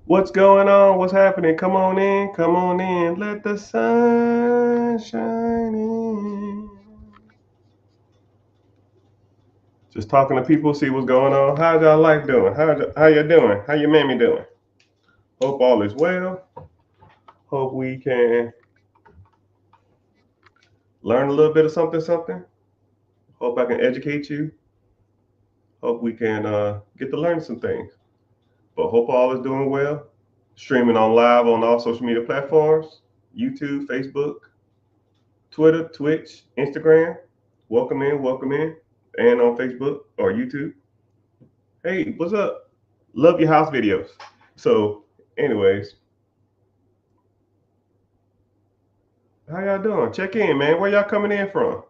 What's going on? What's happening? Come on in. Come on in. Let the sun shine in. Just talking to people, see what's going on. How's y'all life doing? How you doing? How your mammy doing? Hope all is well. Hope we can learn a little bit of something. Hope I can educate you. Hope we can get to learn some things. But hope all is doing well. Streaming on live on all social media platforms: YouTube, Facebook, Twitter, Twitch, Instagram. Welcome in, welcome in. And on Facebook or YouTube. Hey, what's up? Love your house videos. So, anyways, how y'all doing? Check in, man. Where y'all coming in from?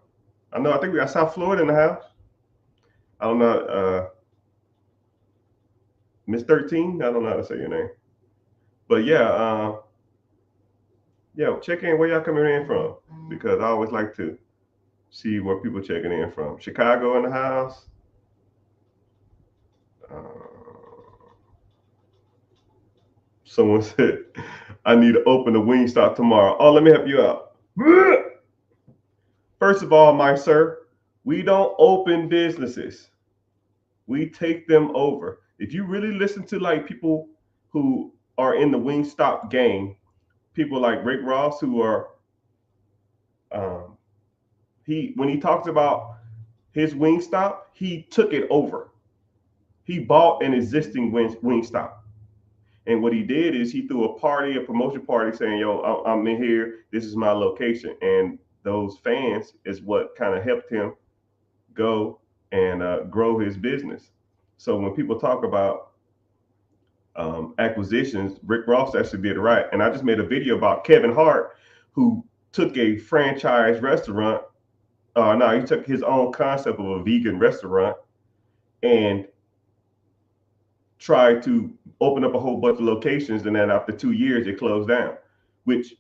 I think we got South Florida in the house. I don't know, Miss 13. I don't know how to say your name. But yeah, check in where y'all coming in from because I always like to see where people checking in from. Chicago in the house. Someone said, I need to open the Wingstop tomorrow. Oh, let me help you out. First of all, my sir, we don't open businesses. We take them over. If you really listen to like people who are in the Wingstop game, people like Rick Ross who are um, he when he talks about his Wingstop, he took it over. He bought an existing Wingstop. And what he did is he threw a party, a promotion party, saying, "Yo, I'm in here. This is my location." And those fans is what kind of helped him go and grow his business. So when people talk about acquisitions, Rick Ross actually did it right. And I just made a video about Kevin Hart, who took a franchise restaurant. No, he took his own concept of a vegan restaurant and tried to open up a whole bunch of locations. And then after 2 years, it closed down, which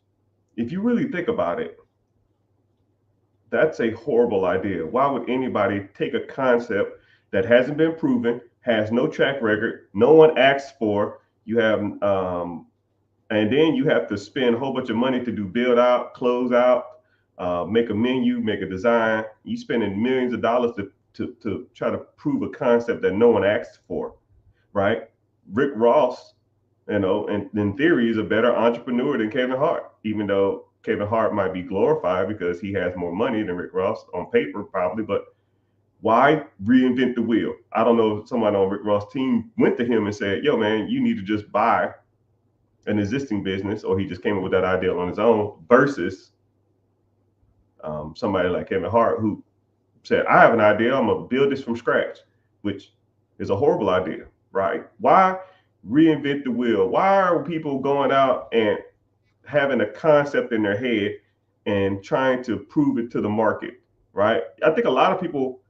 if you really think about it, that's a horrible idea. Why would anybody take a concept that hasn't been proven, has no track record, no one asks for? You have, and then you have to spend a whole bunch of money to do build out, close out, make a menu, make a design. You spending millions of dollars to try to prove a concept that no one asked for, right? Rick Ross, in theory, is a better entrepreneur than Kevin Hart, even though Kevin Hart might be glorified because he has more money than Rick Ross on paper, probably. But why reinvent the wheel? I don't know if somebody on Rick Ross' team went to him and said, "Yo, man, you need to just buy an existing business," or he just came up with that idea on his own, versus somebody like Kevin Hart who said, "I have an idea. I'm gonna build this from scratch," which is a horrible idea, right? Why reinvent the wheel? Why are people going out and having a concept in their head and trying to prove it to the market, right? I think a lot of people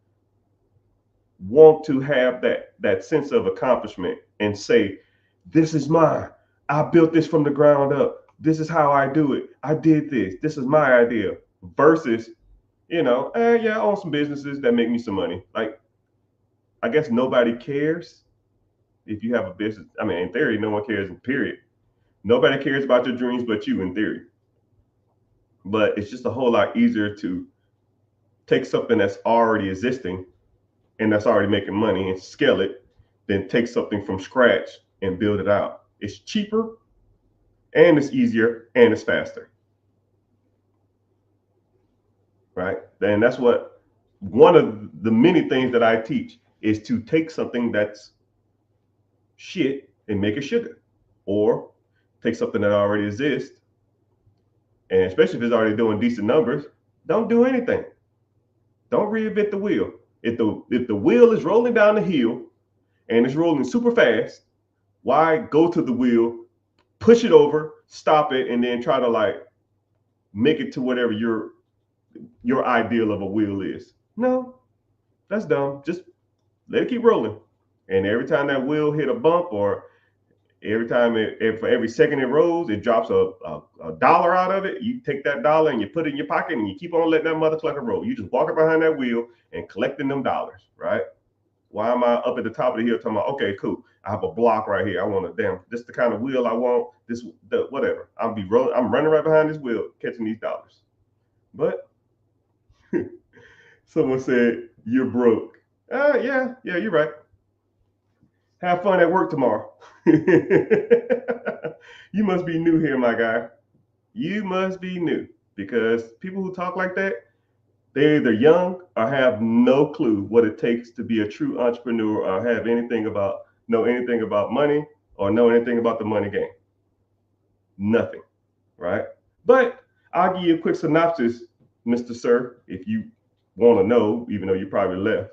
want to have that sense of accomplishment and say, "This is mine. I built this from the ground up. This is how I do it. I did this. This is my idea." Versus, yeah, I own some businesses that make me some money. Like, I guess nobody cares if you have a business. I mean, in theory, no one cares. Period. Nobody cares about your dreams but you, in theory. But it's just a whole lot easier to take something that's already existing and that's already making money and scale it than take something from scratch and build it out. It's cheaper and it's easier and it's faster, right? And that's what one of the many things that I teach is to take something that's shit and make it sugar, or take something that already exists, and especially if it's already doing decent numbers, don't do anything. Don't reinvent the wheel. If the wheel is rolling down the hill and it's rolling super fast, why go to the wheel, push it over, stop it, and then try to like make it to whatever your ideal of a wheel is? No, that's dumb. Just let it keep rolling. And every time that wheel hit a bump, or every time for every second it rolls, it drops a dollar out of it. You take that dollar and you put it in your pocket and you keep on letting that mother clucker roll. You just walking behind that wheel and collecting them dollars, right? Why am I up at the top of the hill talking about, okay, cool, I have a block right here. I want a damn, this the kind of wheel I want, this, whatever. I'm running right behind this wheel, catching these dollars. But someone said, you're broke. Yeah, you're right. Have fun at work tomorrow. You must be new here, my guy. You must be new, because people who talk like that, they're either young or have no clue what it takes to be a true entrepreneur, or know anything about money, or know anything about the money game. Nothing, right? But I'll give you a quick synopsis, Mr. Sir, if you want to know, even though you probably left.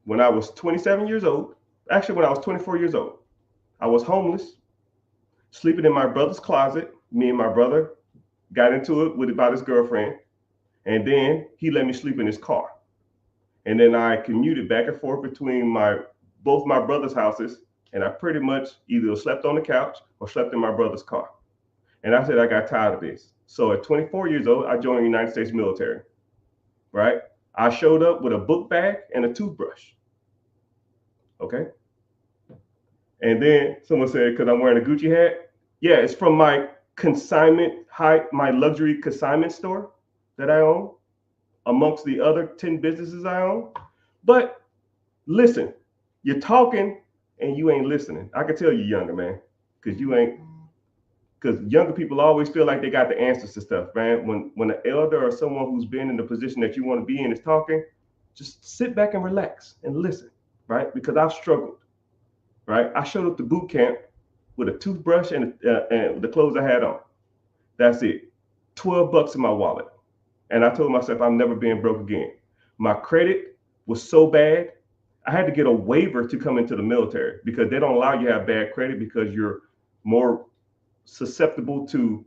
When I was 27 years old, actually when I was 24 years old, I was homeless, sleeping in my brother's closet. Me and my brother got into it about his girlfriend, and then he let me sleep in his car. And then I commuted back and forth between both my brother's houses, and I pretty much either slept on the couch or slept in my brother's car. And I said I got tired of this. So at 24 years old, I joined the United States military, right? I showed up with a book bag and a toothbrush. Okay. And then someone said, because I'm wearing a Gucci hat. Yeah, it's from my my luxury consignment store that I own, amongst the other 10 businesses I own. But listen, you're talking and you ain't listening. I can tell you younger, man, because younger people always feel like they got the answers to stuff, man. When an elder or someone who's been in the position that you want to be in is talking, just sit back and relax and listen, right? Because I've struggled, right? I showed up to boot camp with a toothbrush and the clothes I had on. That's it. $12 in my wallet. And I told myself I'm never being broke again. My credit was so bad, I had to get a waiver to come into the military, because they don't allow you to have bad credit, because you're more susceptible to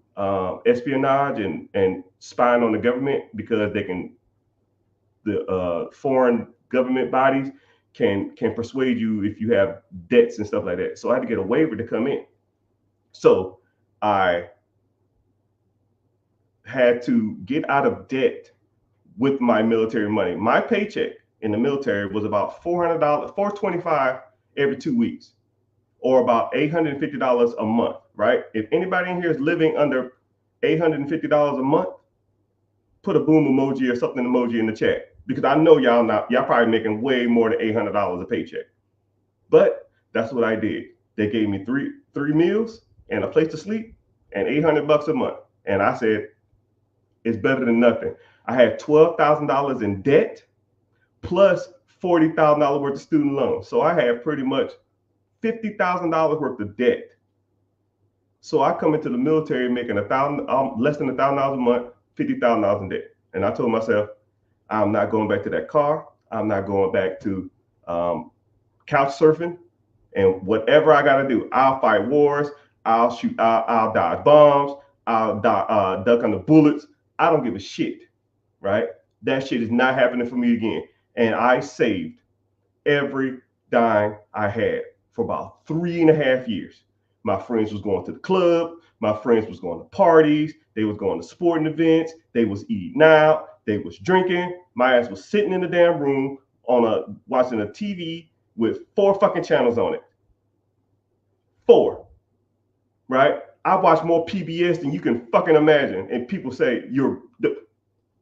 espionage and spying on the government, because the foreign government bodies can persuade you if you have debts and stuff like that. So I had to get a waiver to come in. So I had to get out of debt with my military money. My paycheck in the military was about $400, $425 every 2 weeks, or about $850 a month, right? If anybody in here is living under $850 a month, put a boom emoji or something emoji in the chat, because I know y'all probably making way more than $800 a paycheck. But that's what I did. They gave me three meals and a place to sleep and $800 a month. And I said, it's better than nothing. I had $12,000 in debt plus $40,000 worth of student loans. So I had pretty much $50,000 worth of debt. So I come into the military making less than $1,000 a month, $50,000 in debt. And I told myself, I'm not going back to that car. I'm not going back to couch surfing, and whatever I got to do, I'll fight wars. I'll shoot. I'll dodge bombs. I'll duck under bullets. I don't give a shit, right? That shit is not happening for me again. And I saved every dime I had for about 3.5 years. My friends was going to the club. My friends was going to parties. They was going to sporting events. They was eating out. They was drinking. My ass was sitting in the damn room watching a TV with 4 fucking channels on it. 4, right? I watch more PBS than you can fucking imagine. And people say,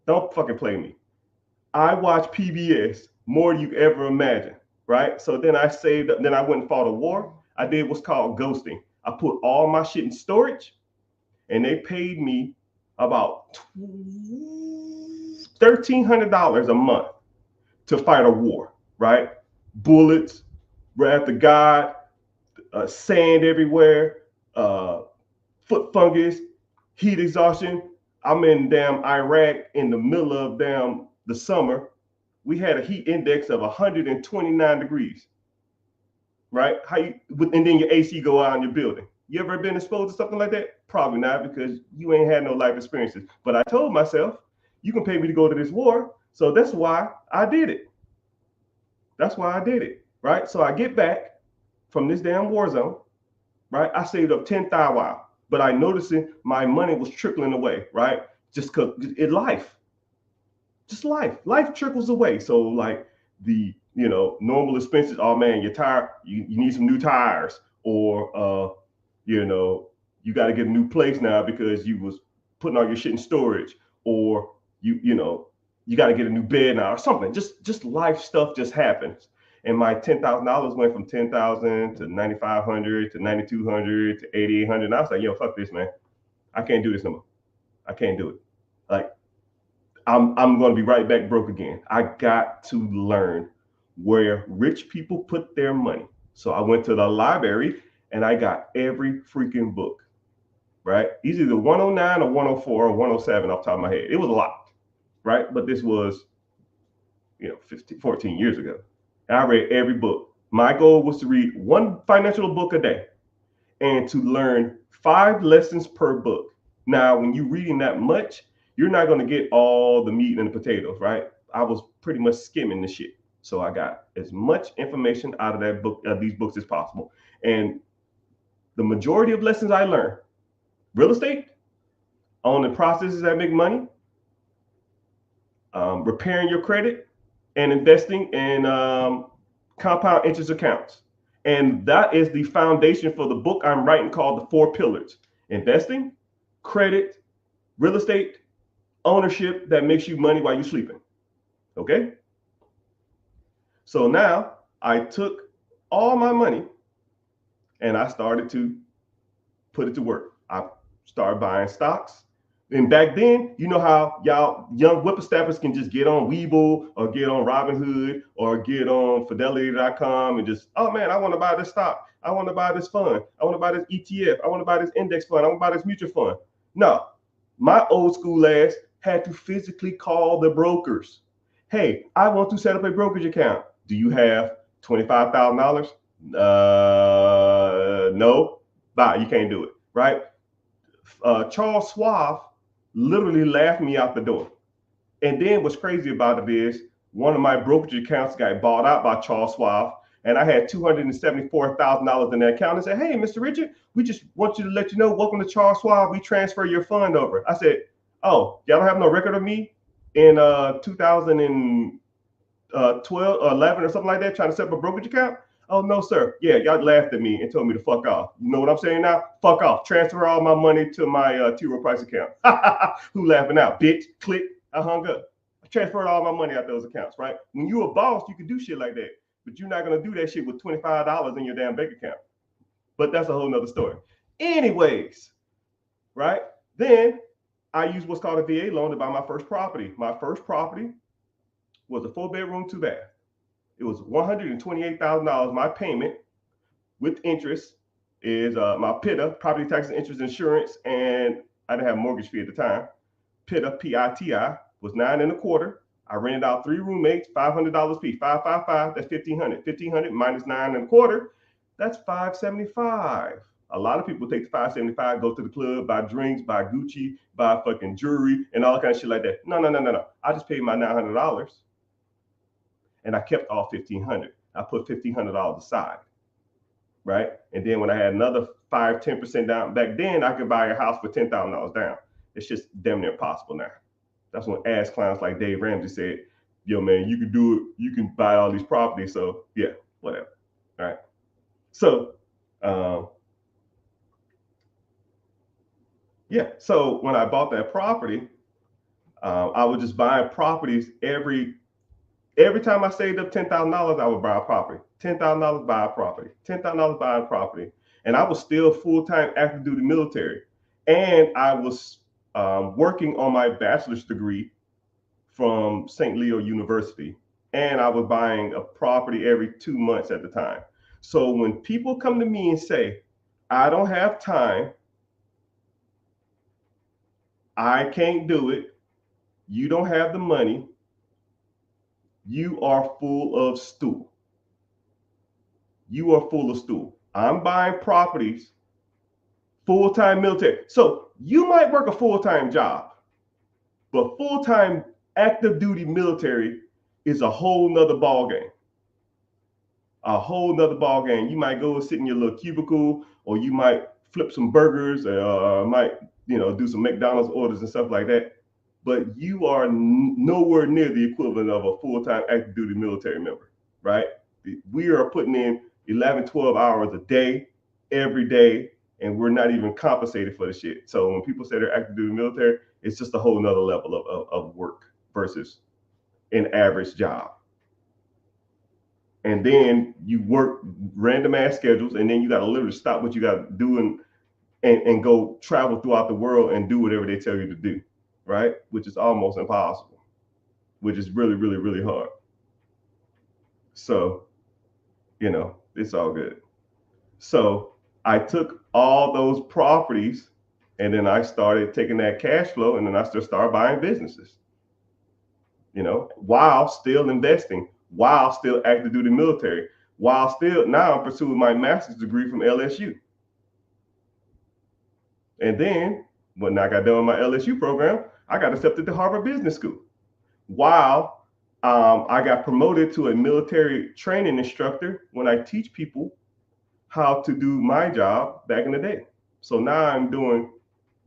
don't fucking play me. I watch PBS more than you ever imagine, right? So then I saved up, then I went and fought a war. I did what's called ghosting. I put all my shit in storage, and they paid me about $1,300 a month to fight a war, right? Bullets, wrath of God, sand everywhere, foot fungus, heat exhaustion. I'm in damn Iraq in the middle of the summer. We had a heat index of 129 degrees, right? And then your AC go out in your building. You ever been exposed to something like that? Probably not, because you ain't had no life experiences. But I told myself, you can pay me to go to this war. So that's why I did it. That's why I did it, right? So I get back from this damn war zone, right? I saved up 10 thou wow, but I noticed my money was trickling away, right? Just because it's life. just life trickles away. So like the normal expenses, oh man, your tire, you need some new tires, or you know you got to get a new place now because you was putting all your shit in storage, or you got to get a new bed now or something. Just life stuff just happens. And my $10,000 went from 10,000 to 9,500 to 9,200 to 8,800. And I was like, yo, fuck this, man. I can't do this no more. I can't do it. Like, I'm going to be right back broke again. I got to learn where rich people put their money. So I went to the library and I got every freaking book, right? Either 109 or 104 or 107 off the top of my head. It was a lot, right? But this was, 14 years ago. And I read every book. My goal was to read one financial book a day and to learn 5 lessons per book. Now, when you're reading that much, you're not going to get all the meat and the potatoes, right? I was pretty much skimming the shit. So I got as much information out of that book, these books as possible. And the majority of lessons I learned: real estate, owning processes that make money, repairing your credit, and investing in compound interest accounts. And that is the foundation for the book I'm writing called The 4 Pillars: investing, credit, real estate, ownership that makes you money while you're sleeping. Okay? So now I took all my money and I started to put it to work. I started buying stocks. And back then, you know how y'all young whippersnappers can just get on Webull or get on Robinhood or get on Fidelity.com and just, oh man, I want to buy this stock. I want to buy this fund. I want to buy this ETF. I want to buy this index fund. I want to buy this mutual fund. No, my old school ass had to physically call the brokers. Hey, I want to set up a brokerage account. Do you have $25,000? No. Bye. You can't do it, right? Charles Schwab literally laughed me out the door. And then what's crazy about it is one of my brokerage accounts got bought out by Charles Schwab, and I had $274,000 in that account. And said, "Hey, Mr. Richard, we just want you to let you know, welcome to Charles Schwab. We transfer your fund over." I said, "Oh, y'all don't have no record of me in 2012 or 11 or something like that, trying to set up a brokerage account?" "Oh, no, sir. Yeah, y'all laughed at me and told me to fuck off." You know what I'm saying now? Fuck off. Transfer all my money to my T. Rowe Price account. Who laughing out? Bitch. Click. I hung up. I transferred all my money out those accounts, right? When you're a boss, you can do shit like that. But you're not going to do that shit with $25 in your damn bank account. But that's a whole nother story. Anyways, right? Then I used what's called a VA loan to buy my first property. My first property was a 4-bedroom, 2-bath. It was $128,000. My payment with interest is my PITA, property taxes, interest, insurance, and I didn't have a mortgage fee at the time. PITA, P-I-T-I, was $9.25. I rented out 3 roommates, $500 fee, 555. That's $1,500. $1,500 minus $9.25. That's $575. A lot of people take the $575, go to the club, buy drinks, buy Gucci, buy fucking jewelry, and all kind of shit like that. No. I just paid my $900. And I kept all $1,500. I put $1,500 aside, right? And then when I had another 5-10% down, back then I could buy a house for $10,000 down. It's just damn near impossible now. That's when ass clowns like Dave Ramsey said, "Yo, man, you can do it. You can buy all these properties." So yeah, whatever. All right. So yeah. So when I bought that property, I was just buying properties every time I saved up $10,000, I would buy a property. $10,000, buy a property. $10,000, buy a property. And I was still full-time active duty military. And I was working on my bachelor's degree from St. Leo University. And I was buying a property every 2 months at the time. So when people come to me and say, "I don't have time, I can't do it, you don't have the money," you are full of stool. You are full of stool. I'm buying properties, full-time military. So you might work a full-time job, but full-time active duty military is a whole nother ball game. A whole nother ball game. You might go and sit in your little cubicle, or you might flip some burgers, might do some McDonald's orders and stuff like that. but you are nowhere near the equivalent of a full-time active duty military member, right? We are putting in 11, 12 hours a day, every day, and we're not even compensated for the shit. So when people say they're active duty military, it's just a whole nother level of work versus an average job. And then you work random ass schedules, and then you got to literally stop what you got to do and go travel throughout the world and do whatever they tell you to do, right? Which is almost impossible, which is really, really, really hard. So, it's all good. So I took all those properties and then I started taking that cash flow and then I just started buying businesses, while still investing, while still active duty military, while still now I'm pursuing my master's degree from LSU. And then when I got done with my LSU program, I got accepted to Harvard Business School. While I got promoted to a military training instructor when I teach people how to do my job back in the day. So now I'm doing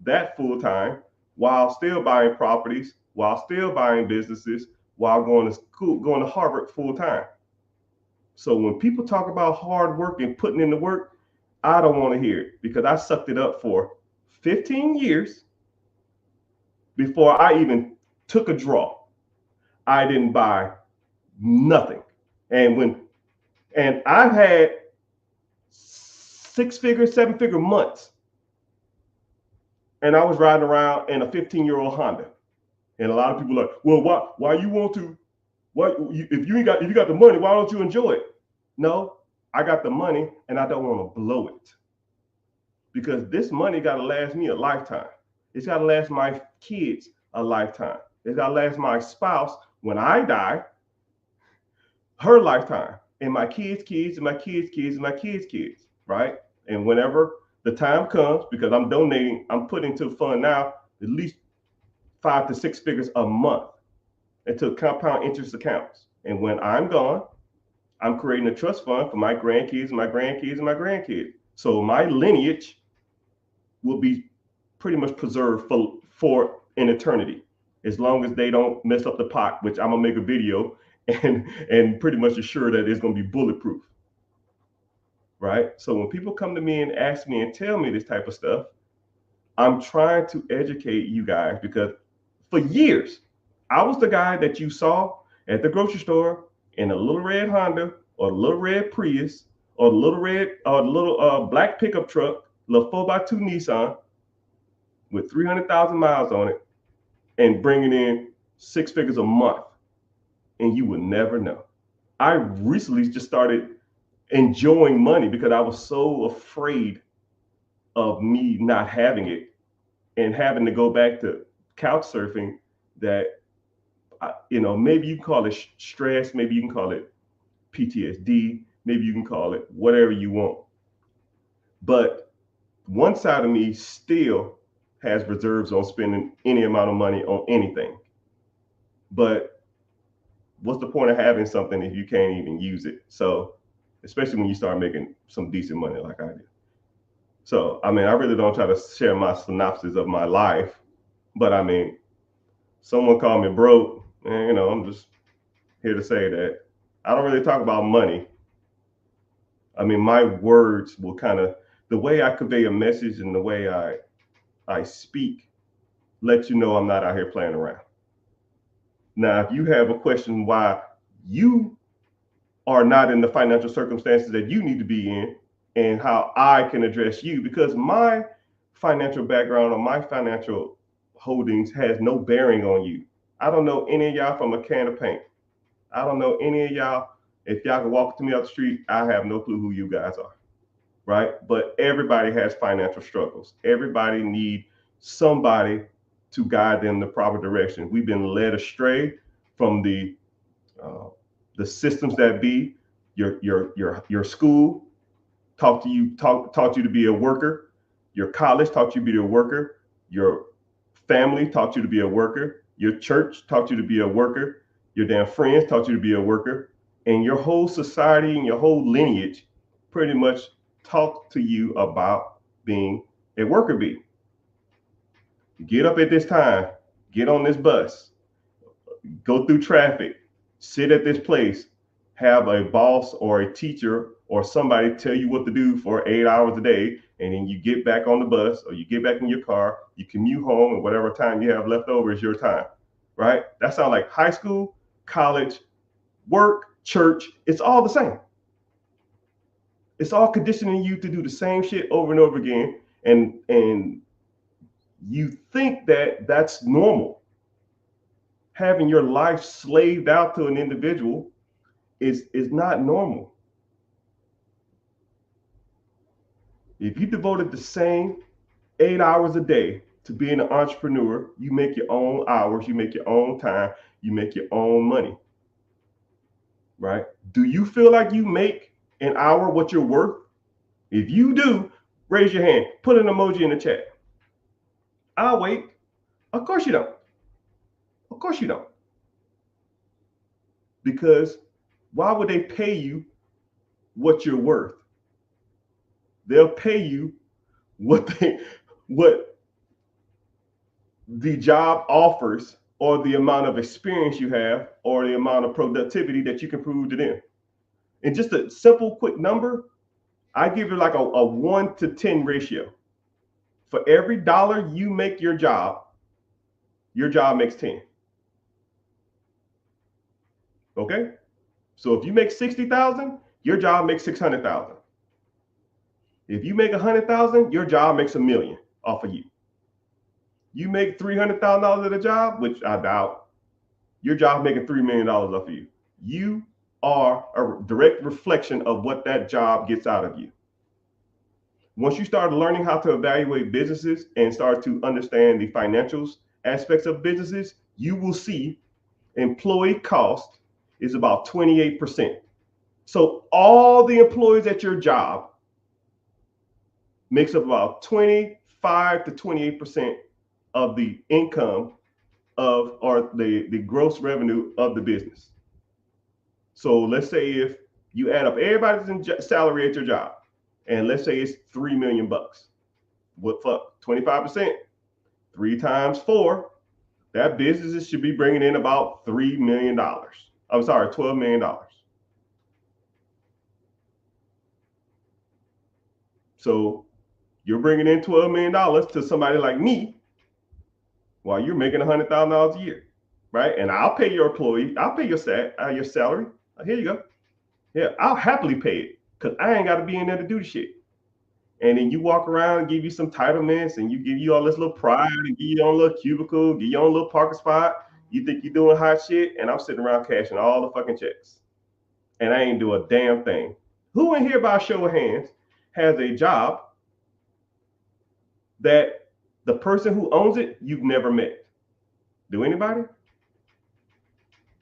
that full time while still buying properties, while still buying businesses, while going to school, going to Harvard full time. So when people talk about hard work and putting in the work, I don't want to hear it because I sucked it up for 15 years before I even took a draw. I didn't buy nothing. And I've had 6-figure, 7-figure months. And I was riding around in a 15-year-old Honda. And a lot of people are like, well, why you want to, if you got the money, why don't you enjoy it? No, I got the money and I don't want to blow it. Because this money got to last me a lifetime. It's got to last my kids a lifetime. It's got to last my spouse when I die, her lifetime, and my kids' kids, and my kids' kids, and my kids' kids, right? And whenever the time comes, because I'm donating, I'm putting to the fund now at least 5 to 6 figures a month into compound interest accounts. And when I'm gone, I'm creating a trust fund for my grandkids, my grandkids, and my grandkids. So my lineage will be pretty much preserved for an eternity, as long as they don't mess up the pot, which I'm gonna make a video and pretty much assure that it's gonna be bulletproof. Right? So when people come to me and ask me and tell me this type of stuff, I'm trying to educate you guys because for years, I was the guy that you saw at the grocery store in a little red Honda or a little red Prius or the little black pickup truck, little 4x2 Nissan with 300,000 miles on it and bringing in 6 figures a month. And you would never know. I recently just started enjoying money because I was so afraid of me not having it and having to go back to couch surfing that, maybe you can call it stress, maybe you can call it PTSD, maybe you can call it whatever you want. But one side of me still has reserves on spending any amount of money on anything. But what's the point of having something if you can't even use it? So, especially when you start making some decent money like I did. So, I really don't try to share my synopsis of my life, but someone called me broke, and I'm just here to say that I don't really talk about money. My words will the way I convey a message and the way I speak, let you know I'm not out here playing around. Now, if you have a question why you are not in the financial circumstances that you need to be in and how I can address you, because my financial background or my financial holdings has no bearing on you. I don't know any of y'all from a can of paint. I don't know any of y'all. If y'all can walk to me up the street, I have no clue who you guys are, right? But everybody has financial struggles. Everybody needs somebody to guide them in the proper direction. We've been led astray from the systems that be. Your school taught you to be a worker. Your college taught you to be a worker. Your family taught you to be a worker. Your church taught you to be a worker. Your damn friends taught you to be a worker. And your whole society and your whole lineage pretty much talk to you about being a worker bee. Get up at this time get on this bus, go through traffic, sit at this place, have a boss or a teacher or somebody tell you what to do for 8 hours a day, and then you get back on the bus or you get back in your car, you commute home, and whatever time you have left over is your time, right? That sounds like high school, college, work, church. It's all the same. It's all conditioning you to do the same shit over and over again, and you think that that's normal. Having your life slaved out to an individual is not normal. If you devoted the same 8 hours a day to being an entrepreneur, you make your own hours, you make your own time, you make your own money, right? Do you feel like you make an hour what you're worth? If you do, raise your hand, put an emoji in the chat. I'll wait. Of course you don't. Of course you don't. Because why would they pay you what you're worth? They'll pay you what the job offers, or the amount of experience you have, or the amount of productivity that you can prove to them. And just a simple quick number, I give you like a 1 to 10 ratio. For every dollar you make your job makes 10. Okay? So if you make 60,000, your job makes 600,000. If you make 100,000, your job makes $1 million off of you. You make $300,000 at a job, which I doubt, your job making $3 million off of you. You are a direct reflection of what that job gets out of you. Once you start learning how to evaluate businesses and start to understand the financials aspects of businesses, you will see employee cost is about 28%. So all the employees at your job makes up about 25 to 28% of the income of, or the gross revenue of the business. So let's say if you add up everybody's salary at your job, and let's say it's $3 million. What fuck? 25%, 3 times 4, that business should be bringing in about $3 million. I'm sorry, $12 million. So you're bringing in $12 million to somebody like me while you're making $100,000 a year, right? And I'll pay your employee, I'll pay your salary. Here you go. Yeah, I'll happily pay it because I ain't got to be in there to do the shit. And then you walk around and give you some entitlements, and give you all this little pride, and give you your own little cubicle, give you your own little parking spot. You think you're doing hot shit, and I'm sitting around cashing all the fucking checks. And I ain't do a damn thing. Who in here, by a show of hands, has a job that the person who owns it you've never met? Do anybody?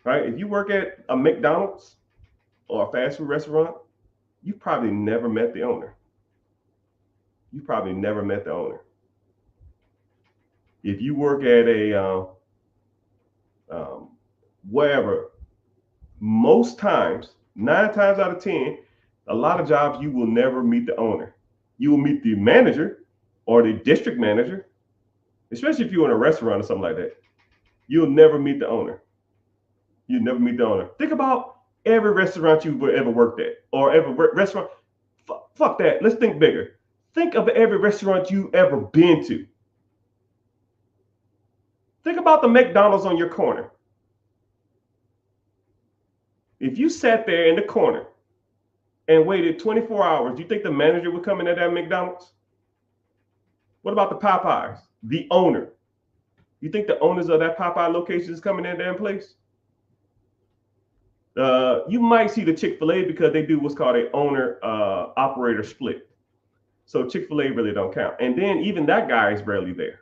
Right? If you work at a McDonald's or a fast food restaurant, you've probably never met the owner. You probably never met the owner. If you work at a wherever, most times, 9 times out of 10, a lot of jobs you will never meet the owner. You will meet the manager or the district manager, especially if you're in a restaurant or something like that. You'll never meet the owner. You'll never meet the owner. Think about every restaurant you've ever worked at, or every restaurant. Fuck that. Let's think bigger. Think of every restaurant you've ever been to. Think about the McDonald's on your corner. If you sat there in the corner and waited 24 hours, do you think the manager would come in at that McDonald's? What about the Popeyes? The owner. You think the owners of that Popeye location is coming in that place? You might see the Chick-fil-A because they do what's called a owner operator split. So Chick-fil-A really don't count. And then even that guy is rarely there.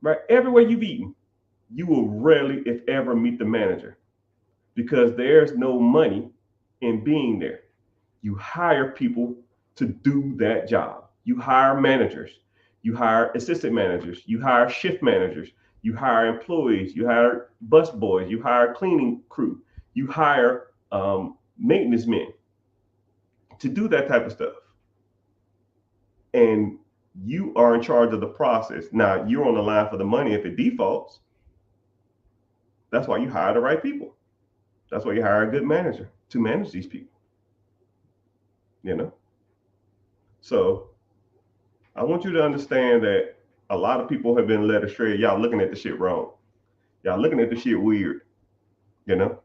Right? Everywhere you've eaten, you will rarely, if ever, meet the manager because there's no money in being there. You hire people to do that job. You hire managers. You hire assistant managers. You hire shift managers. You hire employees. You hire bus boys. You hire cleaning crew. You hire maintenance men to do that type of stuff. And You are in charge of the process. Now you're on the line for the money if it defaults. That's why you hire the right people. That's why you hire a good manager to manage these people. You know? So I want you to understand that a lot of people have been led astray. Y'all looking at the shit wrong. Y'all looking at the shit weird, you know?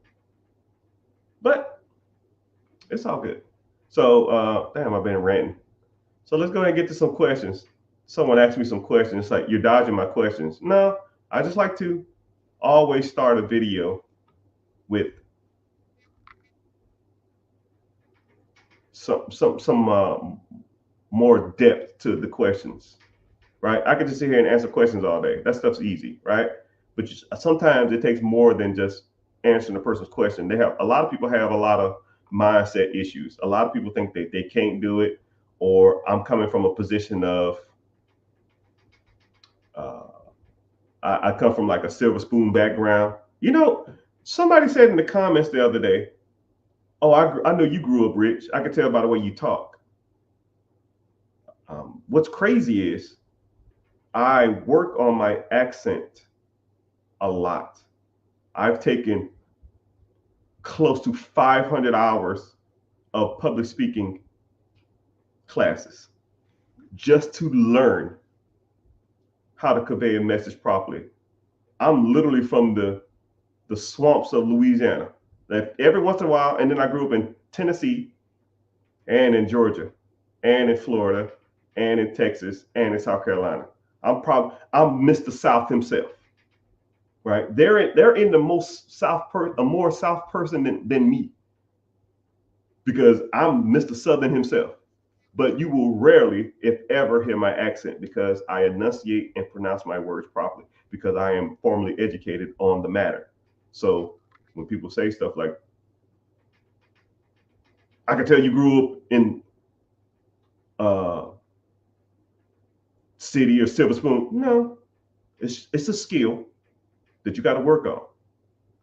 But it's all good. So, damn, I've been ranting. So let's go ahead and get to some questions. Someone asked me some questions. It's like, you're dodging my questions. No, I just like to always start a video with some more depth to the questions, right? I could just sit here and answer questions all day. That stuff's easy, right? But sometimes it takes more than just answering the person's question. They have a lot of people have a lot of mindset issues. A lot of people think that they can't do it, or I'm coming from a position of uh, I come from like a silver spoon background. You know, somebody said in the comments the other day, "Oh, I know you grew up rich. I can tell by the way you talk." What's crazy is I work on my accent a lot. I've taken close to 500 hours of public speaking classes just to learn how to convey a message properly. I'm literally from the swamps of Louisiana. That every once in a while, and then I grew up in Tennessee and in Georgia and in Florida and in Texas and in South Carolina. I'm Mr. South himself, right? They're in the most a more South person than me, because I'm Mr. Southern himself. But you will rarely, if ever, hear my accent because I enunciate and pronounce my words properly because I am formally educated on the matter. So when people say stuff like, I can tell you grew up in city or silver spoon. No, it's a skill that you got to work on.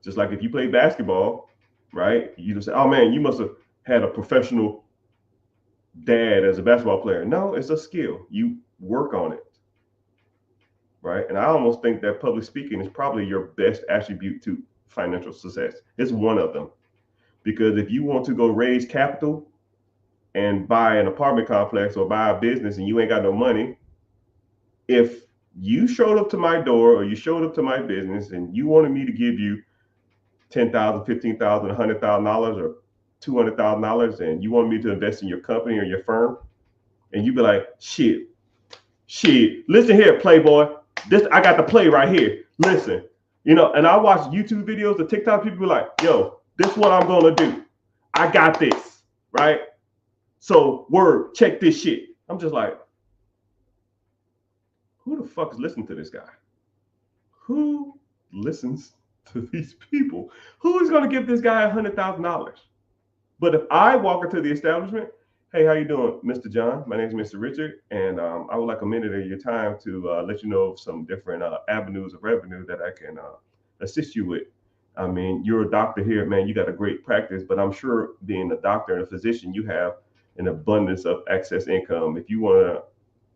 Just like if you play basketball, right? You just say, oh man, you must have had a professional dad as a basketball player. No, it's a skill. You work on it, right? And I almost think that public speaking is probably your best attribute to financial success. It's one of them. Because if you want to go raise capital and buy an apartment complex or buy a business and you ain't got no money, if you showed up to my door or you showed up to my business and you wanted me to give you $10,000, $15,000, $100,000 or $200,000, and you want me to invest in your company or your firm, and you be like, shit, listen here, Playboy, this I got the play right here. Listen, and I watch YouTube videos or TikTok, people be like, yo, this is what I'm gonna do. I got this, right? So word, check this shit. I'm just like, who the fuck is listening to this guy? Who listens to these people? Who is going to give this guy $100,000? But if I walk into the establishment, hey, how you doing, Mr. John? My name is Mr. Richard, and I would like a minute of your time to let you know of some different avenues of revenue that I can assist you with. I mean, you're a doctor here, man. You got a great practice, but I'm sure being a doctor and a physician, you have an abundance of excess income. If you want to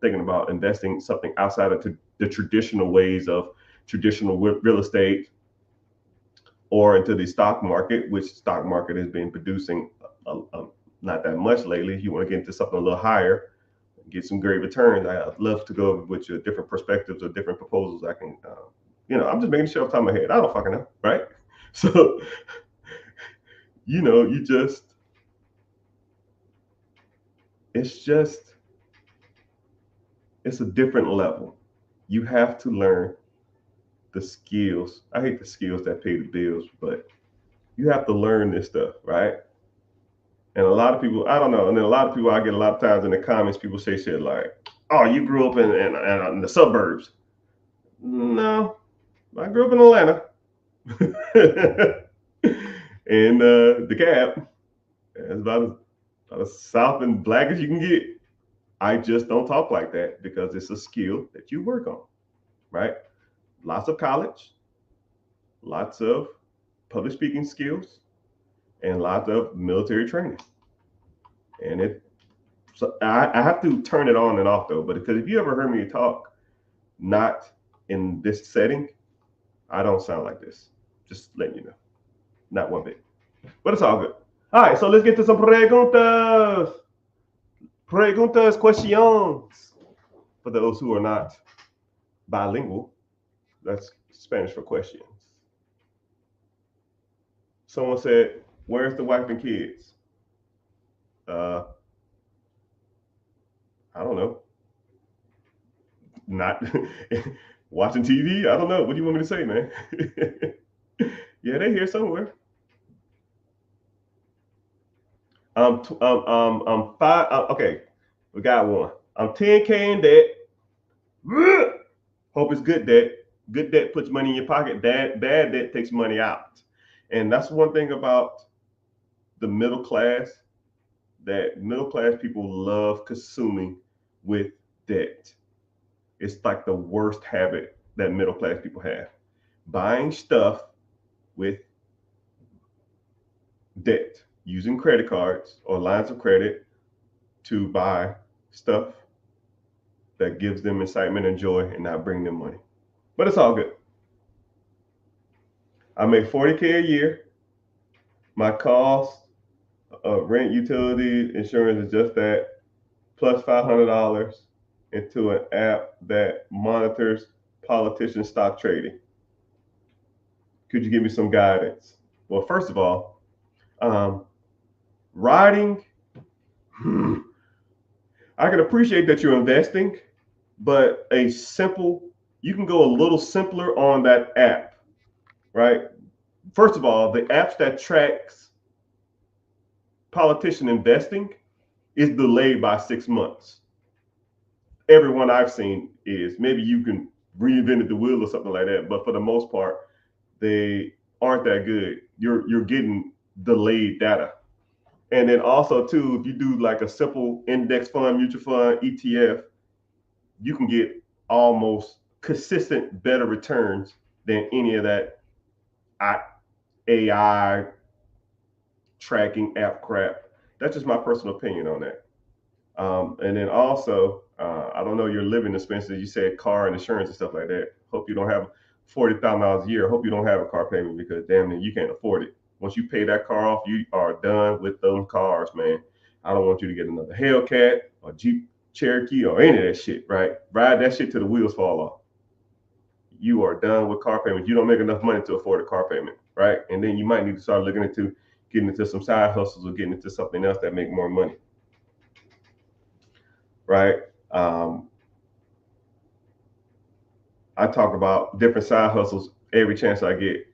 thinking about investing something outside of the traditional ways of traditional real estate or into the stock market, which stock market has been producing not that much lately. If you want to get into something a little higher, get some great returns, I'd love to go with your different perspectives or different proposals. I can, I'm just making sure off the top of my head. I don't fucking know, right? So, it's a different level. You have to learn the skills. I hate the skills that pay the bills, but you have to learn this stuff, right? And a lot of people, I don't know. And then a lot of people, I get a lot of times in the comments, people say shit like, oh, you grew up in the suburbs. No, I grew up in Atlanta. And the DeKalb. It's about as south and black as you can get. I just don't talk like that because it's a skill that you work on, right? Lots of college, lots of public speaking skills, and lots of military training. And it So I have to turn it on and off though, but because if you ever heard me talk, not in this setting, I don't sound like this. Just letting you know, not one bit. But it's all good. All right, so let's get to some preguntas. Preguntas, questions. For those who are not bilingual, that's Spanish for questions. Someone said, "Where's the wife and kids?" Uh, I don't know. Not watching TV. I don't know. What do you want me to say, man? Yeah, they're here somewhere. Five. Okay, we got one. I'm 10K in debt. Hope it's good debt. Good debt puts money in your pocket. Bad debt takes money out. And that's one thing about the middle class, that middle class people love consuming with debt. It's like the worst habit that middle class people have. Buying stuff with debt, using credit cards or lines of credit to buy stuff that gives them excitement and joy and not bring them money. But it's all good. I make 40K a year. My cost of rent, utility, insurance is just that, plus $500 into an app that monitors politician stock trading. Could you give me some guidance? Well, first of all, riding, I can appreciate that you're investing, but you can go a little simpler on that app, right? First of all, the apps that tracks politician investing is delayed by 6 months. Everyone I've seen is, maybe you can reinvent the wheel or something like that, but for the most part, they aren't that good. You're getting delayed data. And then also too, if you do like a simple index fund, mutual fund, ETF, you can get almost consistent better returns than any of that AI tracking app crap. That's just my personal opinion on that. And then also, I don't know your living expenses. You said car and insurance and stuff like that. Hope you don't have $40,000 a year. Hope you don't have a car payment, because damn near you can't afford it. Once you pay that car off, you are done with those cars, man. I don't want you to get another Hellcat or Jeep Cherokee or any of that shit, right? Ride that shit till the wheels fall off. You are done with car payments. You don't make enough money to afford a car payment, right? And then you might need to start looking into getting into some side hustles or getting into something else that make more money, right? Um, I talk about different side hustles every chance I get.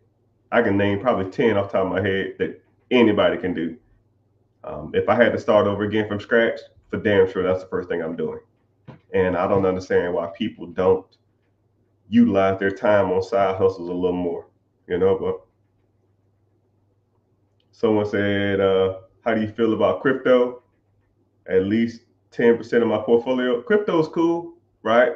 I can name probably 10 off the top of my head that anybody can do. If I had to start over again from scratch, for damn sure, that's the first thing I'm doing. And I don't understand why people don't utilize their time on side hustles a little more, But someone said, how do you feel about crypto? At least 10% of my portfolio. Crypto is cool, right?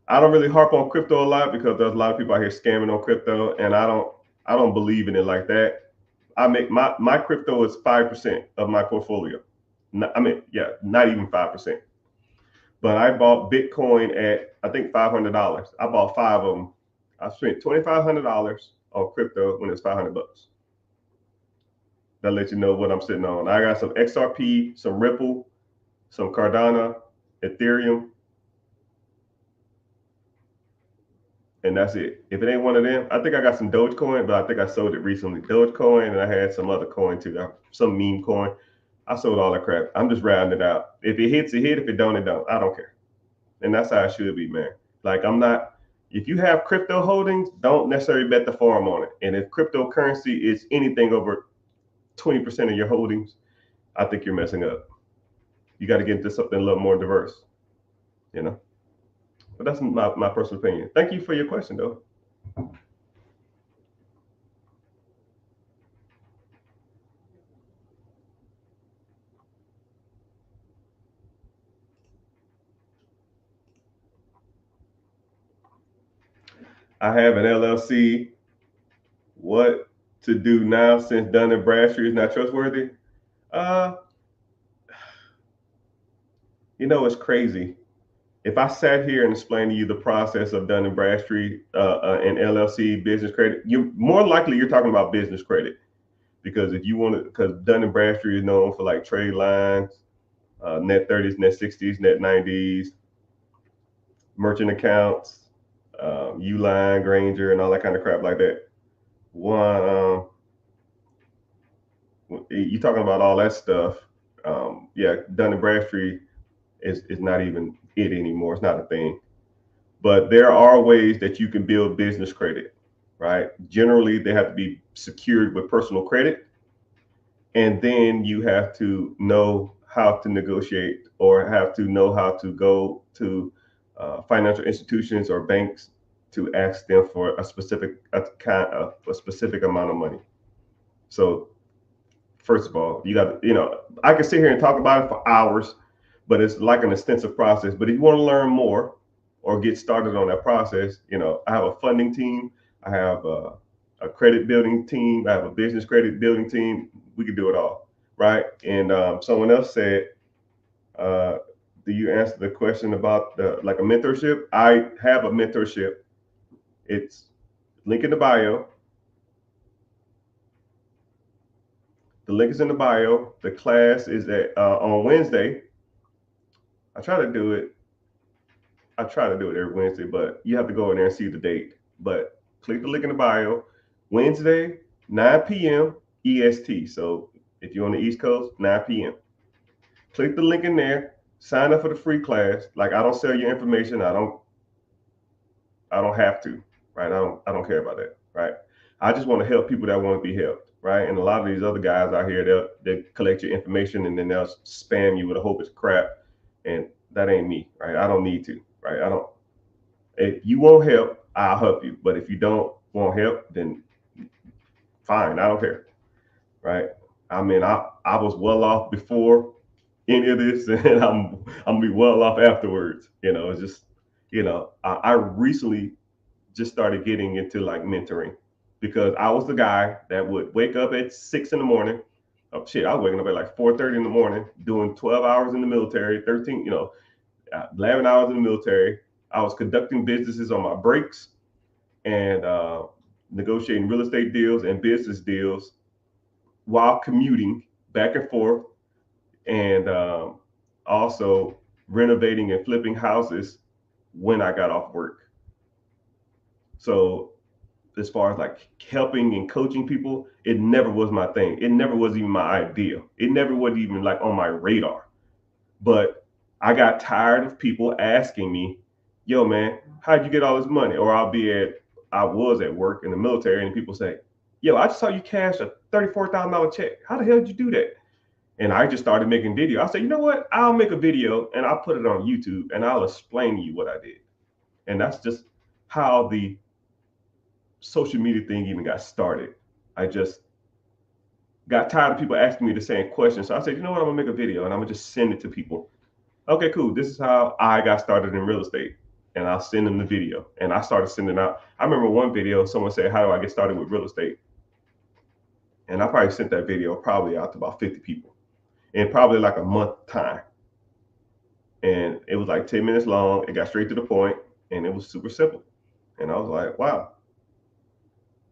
I don't really harp on crypto a lot because there's a lot of people out here scamming on crypto, and I don't believe in it like that. I make my crypto is 5% of my portfolio. Not even 5%. But I bought Bitcoin at, I think, $500. I bought 5 of them. I spent $2,500 on crypto when it's $500. That lets you know what I'm sitting on. I got some XRP, some Ripple, some Cardano, Ethereum, and that's it. If it ain't one of them, I think I got some Dogecoin, but I think I sold it recently. Dogecoin, and I had some other coin too, some meme coin. I sold all that crap. I'm just routing it out. If it hits, it hit. If it don't, it don't. I don't care. And that's how it should be, man. Like, I'm not. If you have crypto holdings, don't necessarily bet the farm on it. And if cryptocurrency is anything over 20% of your holdings, I think you're messing up. You got to get into something a little more diverse, you know. But that's my personal opinion. Thank you for your question, though. I have an LLC. What to do now since Dun and Bradstreet is not trustworthy? Uh, It's crazy. If I sat here and explained to you the process of Dun and Bradstreet and LLC business credit, you more likely you're talking about business credit, because if you want to, because Dun and Bradstreet is known for like trade lines, net 30s, net 60s, net 90s, merchant accounts, Uline, Granger, and all that kind of crap like that. One, you talking about all that stuff. Yeah, Dun and Bradstreet is not even it anymore. It's not a thing. But there are ways that you can build business credit, right? Generally, they have to be secured with personal credit. And then you have to know how to negotiate, or have to know how to go to financial institutions or banks to ask them for a specific amount of money. So first of all, you got to, I can sit here and talk about it for hours, but it's like an extensive process. But if you want to learn more or get started on that process, I have a funding team, I have a credit building team, I have a business credit building team. We can do it all, right? And someone else said, do you answer the question about like a mentorship? I have a mentorship. It's link in the bio. The link is in the bio. The class is on Wednesday. I try to do it. I try to do it every Wednesday, but you have to go in there and see the date. But click the link in the bio. Wednesday, 9 p.m. EST. So if you're on the East Coast, 9 p.m. Click the link in there. Sign up for the free class. Like, I don't sell your information. I don't have to, right? I don't care about that, right? I just want to help people that want to be helped, right? And a lot of these other guys out here, they collect your information and then they'll spam you with a whole bunch of crap, and that ain't me, right? I don't need to, right? I don't. If you want help, I'll help you. But if you don't want help, then fine, I don't care, right? I mean, I was well off before any of this, and I'm gonna be well off afterwards. It's just, I recently just started getting into like mentoring, because I was the guy that would wake up at 6 in the morning. Oh shit, I was waking up at like 4:30 in the morning, doing 12 hours in the military, 13, 11 hours in the military. I was conducting businesses on my breaks, and negotiating real estate deals and business deals while commuting back and forth, and also renovating and flipping houses when I got off work. So as far as like helping and coaching people, it never was my thing. It never was even my idea. It never was even like on my radar. But I got tired of people asking me, yo, man, how'd you get all this money? Or I was at work in the military, and people say, yo, I just saw you cash a $34,000 check. How the hell did you do that? And I just started making video. I said, you know what? I'll make a video and I'll put it on YouTube and I'll explain to you what I did. And that's just how the social media thing even got started. I just got tired of people asking me the same question. So I said, you know what? I'm gonna make a video and I'm gonna just send it to people. Okay, cool. This is how I got started in real estate. And I'll send them the video. And I started sending out. I remember one video, someone said, how do I get started with real estate? And I probably sent that video probably out to about 50 people in probably like a month time. And it was like 10 minutes long. It got straight to the point, and it was super simple. And I was like, wow,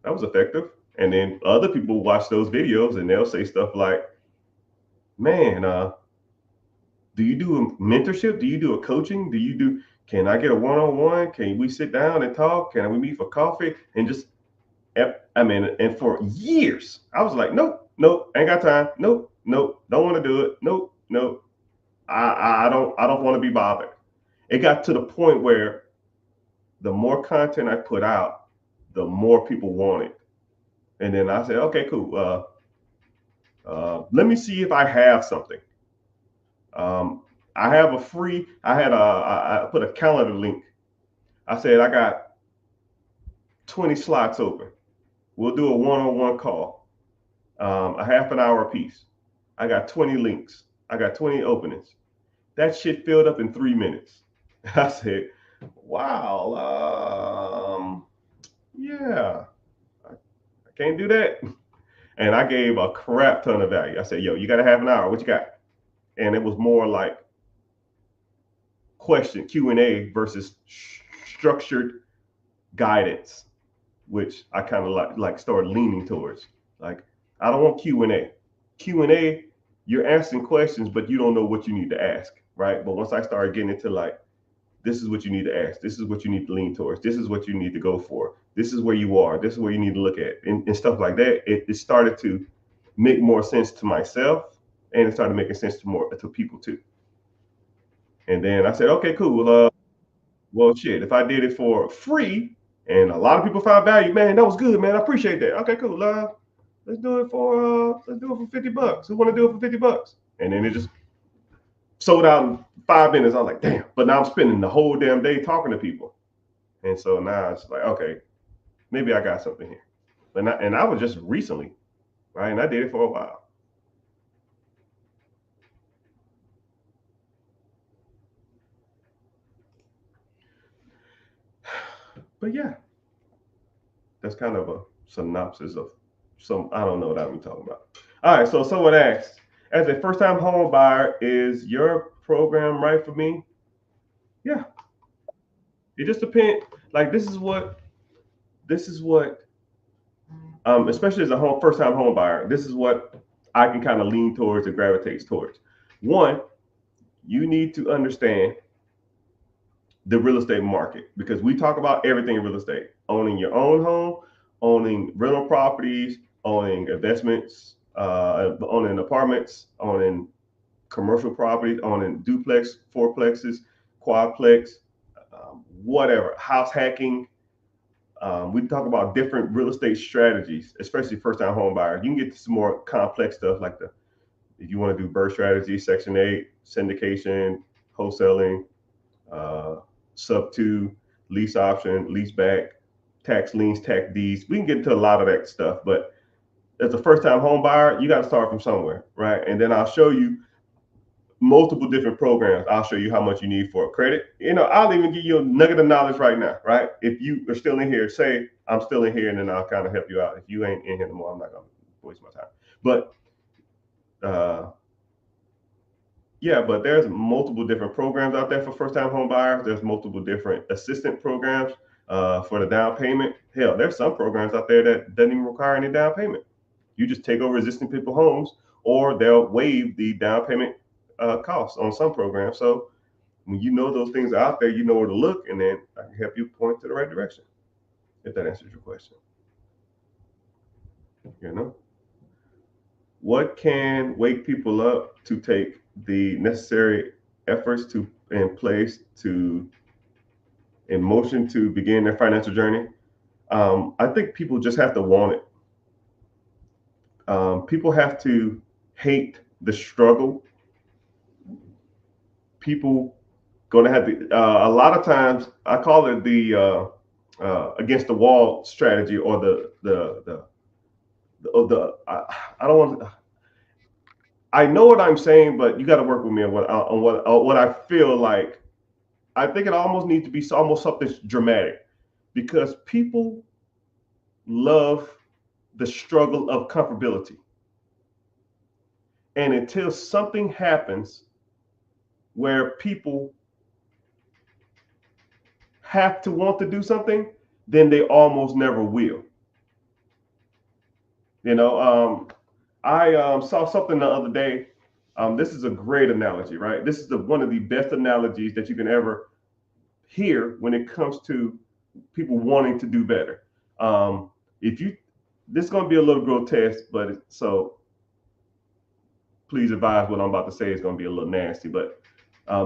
that was effective. And then other people watch those videos and they'll say stuff like, man, do you do a mentorship? Do you do a coaching? Can I get a one-on-one? Can we sit down and talk? Can we meet for coffee? And just, I mean, and for years, I was like, nope, ain't got time. Nope, don't want to do it. Nope. I don't want to be bothered. It got to the point where the more content I put out, the more people want it. And then I said, okay, cool. Let me see if I have something. I have a free. I put a calendar link. I said I got 20 slots open. We'll do a one-on-one call, a half an hour piece. I got 20 links. I got 20 openings. That shit filled up in 3 minutes. I said, wow, yeah, I can't do that. And I gave a crap ton of value. I said, yo, you got a half an hour. What you got? And it was more like question Q&A versus structured guidance, which I kind of like started leaning towards. Like, I don't want Q&A. Q&A, you're asking questions, but you don't know what you need to ask, right? But once I started getting into like, this is what you need to ask, this is what you need to lean towards, this is what you need to go for, this is where you are, this is where you need to look at, and stuff like that, it started to make more sense to myself, and it started making sense to people too. And then I said, okay, cool. Well, shit, if I did it for free and a lot of people found value, man, that was good, man. I appreciate that. Okay, cool. Let's do it for $50. Who want to do it for $50? And then it just sold out in 5 minutes. I was like, damn. But now I'm spending the whole damn day talking to people. And so now it's like, okay, maybe I got something here. And I was just recently, right? And I did it for a while. But yeah, that's kind of a synopsis of some, I don't know what I'm talking about. All right, so someone asked, as a first-time home buyer, is your program right for me? Yeah, it just depends. Like this is what, especially as a first-time home buyer, this is what I can kind of lean towards and gravitate towards. One, you need to understand the real estate market, because we talk about everything in real estate: owning your own home, owning rental properties, owning investments, owning apartments, owning commercial properties, owning duplex, fourplexes, quadplex, whatever, house hacking. We talk about different real estate strategies, especially first-time home buyers. You can get to some more complex stuff like if you want to do BRRRR strategy, Section 8, syndication, wholesaling, sub 2, lease option, lease back, tax liens, tax deeds. We can get into a lot of that stuff, but as a first-time home buyer, you got to start from somewhere, right? And then I'll show you multiple different programs. I'll show you how much you need for credit. I'll even give you a nugget of knowledge right now, right? If you are still in here, say I'm still in here, and then I'll kind of help you out. If you ain't in here anymore, I'm not gonna waste my time. But yeah, but there's multiple different programs out there for first-time home buyers. There's multiple different assistant programs for the down payment. Hell, there's some programs out there that doesn't even require any down payment. You just take over existing people's homes, or they'll waive the down payment costs on some programs. So when you know those things are out there, you know where to look, and then I can help you point to the right direction, if that answers your question. What can wake people up to take the necessary efforts in motion to begin their financial journey? I think people just have to want it. People have to hate the struggle. People gonna have to. A lot of times, I call it the against the wall strategy, or I don't want. I know what I'm saying, but you got to work with me on what I feel like. I think it almost needs to be almost something dramatic, because people love the struggle of comfortability. And until something happens where people have to want to do something, then they almost never will. I saw something the other day. This is a great analogy, right? This is one of the best analogies that you can ever hear when it comes to people wanting to do better. This is going to be a little grotesque, but so please advise what I'm about to say is going to be a little nasty. But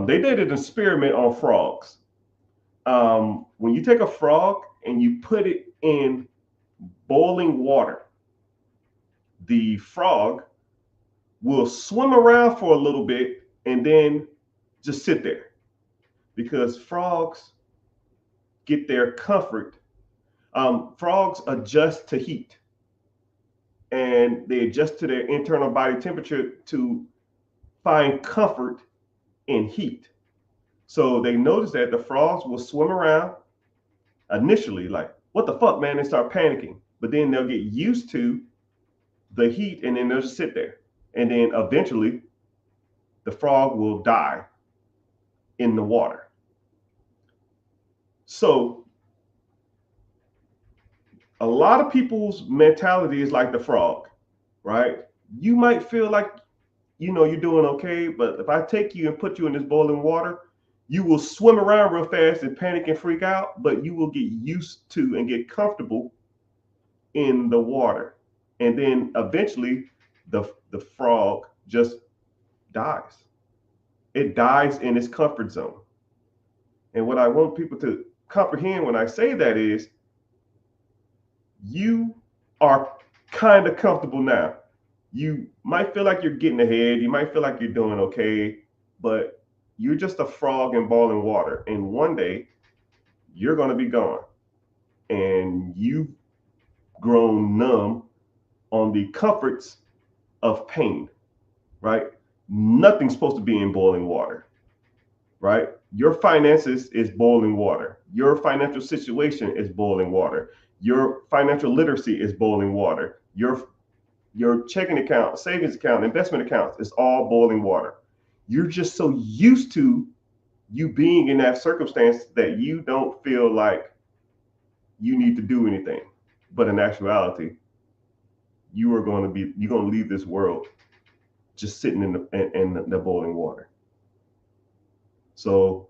they did an experiment on frogs. When you take a frog and you put it in boiling water, the frog will swim around for a little bit and then just sit there, because frogs get their comfort. Frogs adjust to heat, and they adjust to their internal body temperature to find comfort in heat. So they notice that the frogs will swim around initially like, what the fuck, man? They start panicking, but then they'll get used to the heat, and then they'll just sit there. And then eventually the frog will die in the water. So a lot of people's mentality is like the frog, right? You might feel like you're doing okay, but if I take you and put you in this boiling water, you will swim around real fast and panic and freak out, but you will get used to and get comfortable in the water. And then eventually the frog just dies. It dies in its comfort zone. And what I want people to comprehend when I say that is you are kind of comfortable now. You might feel like you're getting ahead. You might feel like you're doing okay, but you're just a frog in boiling water. And one day you're going to be gone. And you've grown numb on the comforts of pain, right? Nothing's supposed to be in boiling water, right? Your finances is boiling water. Your financial situation is boiling water. Your financial literacy is boiling water. Your checking account, savings account, investment accounts is all boiling water. You're just so used to you being in that circumstance that you don't feel like you need to do anything. But in actuality, you're going to leave this world just sitting in the boiling water. So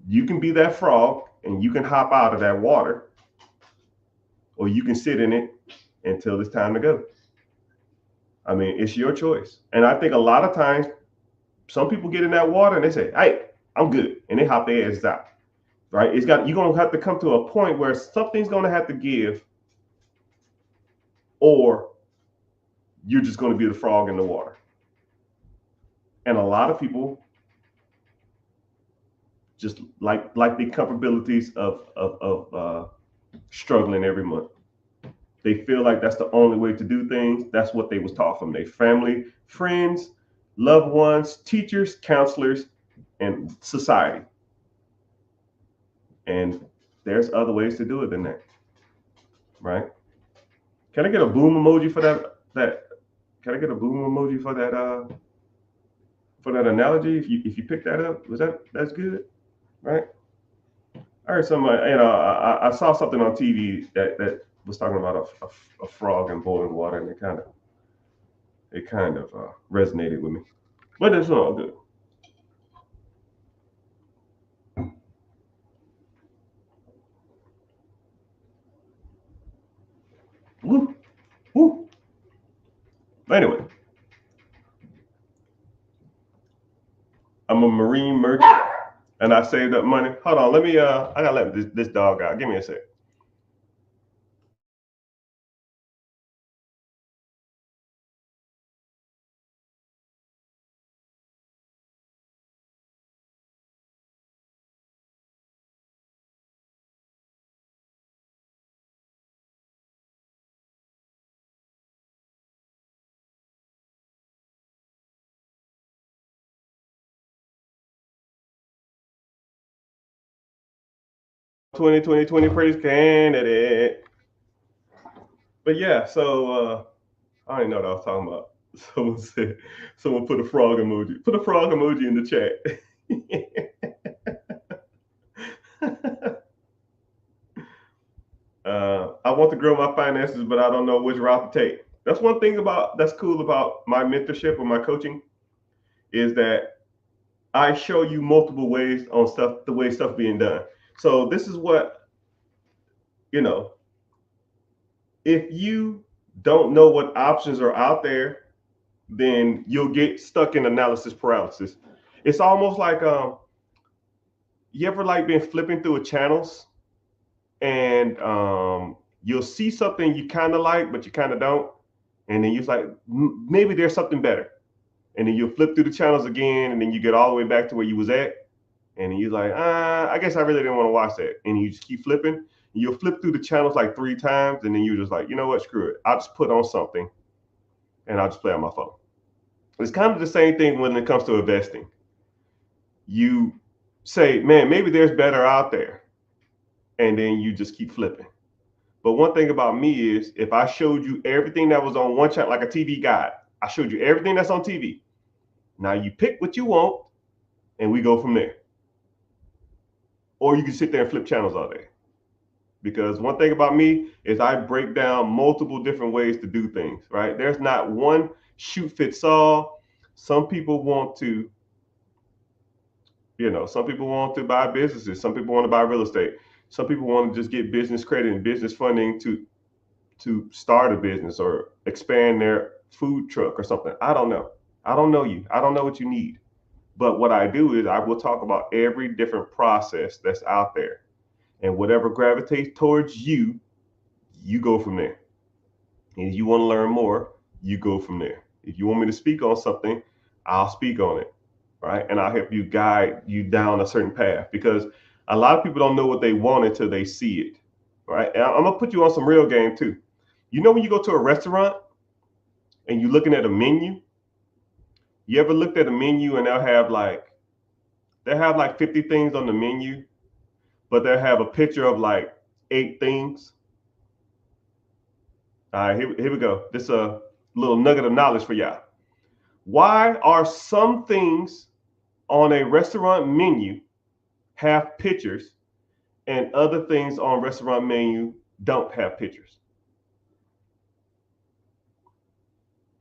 you can be that frog and you can hop out of that water, or you can sit in it until it's time to go. I mean, it's your choice. And I think a lot of times some people get in that water and they say, "Hey, I'm good," and they hop their asses out. Right? You're gonna have to come to a point where something's gonna have to give, or you're just gonna be the frog in the water. And a lot of people just like the comfortabilities of struggling every month. They feel like that's the only way to do things. That's what they was taught from their family, friends, loved ones, teachers, counselors, and society. And there's other ways to do it than that, right? Can I get a boom emoji for that? Can I get a boom emoji for that analogy? If you pick that up, that's good, right? I heard somebody, I saw something on TV that was talking about a frog in boiling water, and it kind of resonated with me. But it's all good. Woo, woo. Anyway, I'm a marine merchant, and I saved up money. Hold on, let me. I gotta let this dog out. Give me a sec. 2020 praise candidate. But yeah, so I don't even know what I was talking about. Someone put a frog emoji. Put a frog emoji in the chat. I want to grow my finances, but I don't know which route to take. That's one thing that's cool about my mentorship or my coaching is that I show you multiple ways on the way stuff being done. So this is what, you know, if you don't know what options are out there, then you'll get stuck in analysis paralysis. It's almost like you ever like been flipping through channels and you'll see something you kind of like, but you kind of don't. And then you're like, maybe there's something better. And then you'll flip through the channels again, and then you get all the way back to where you was at. And then you're like, I guess I really didn't want to watch that. And you just keep flipping. And you'll flip through the channels like 3 times, and then you're just like, you know what, screw it. I'll just put on something, and I'll just play on my phone. It's kind of the same thing when it comes to investing. You say, man, maybe there's better out there. And then you just keep flipping. But one thing about me is if I showed you everything that was on one channel, like a TV guide, I showed you everything that's on TV. Now you pick what you want and we go from there. or you can sit there and flip channels all day. Because one thing about me is I break down multiple different ways to do things, right? There's not one shoot fits all. Some people want to, some people want to buy businesses. Some people want to buy real estate. Some people want to just get business credit and business funding to start a business or expand their food truck or something. I don't know. I don't know you. I don't know what you need. But what I do is I will talk about every different process that's out there. And whatever gravitates towards you, you go from there. And if you want to learn more, you go from there. If you want me to speak on something, I'll speak on it, right? And I'll help you guide you down a certain path, because a lot of people don't know what they want until they see it, right? And I'm going to put you on some real game too. You know when you go to a restaurant and you're looking at a menu, you ever looked at a menu and they'll have like 50 things on the menu, but they'll have a picture of like 8 things. All right, here we go. This is a little nugget of knowledge for y'all. Why are some things on a restaurant menu have pictures and other things on restaurant menu don't have pictures?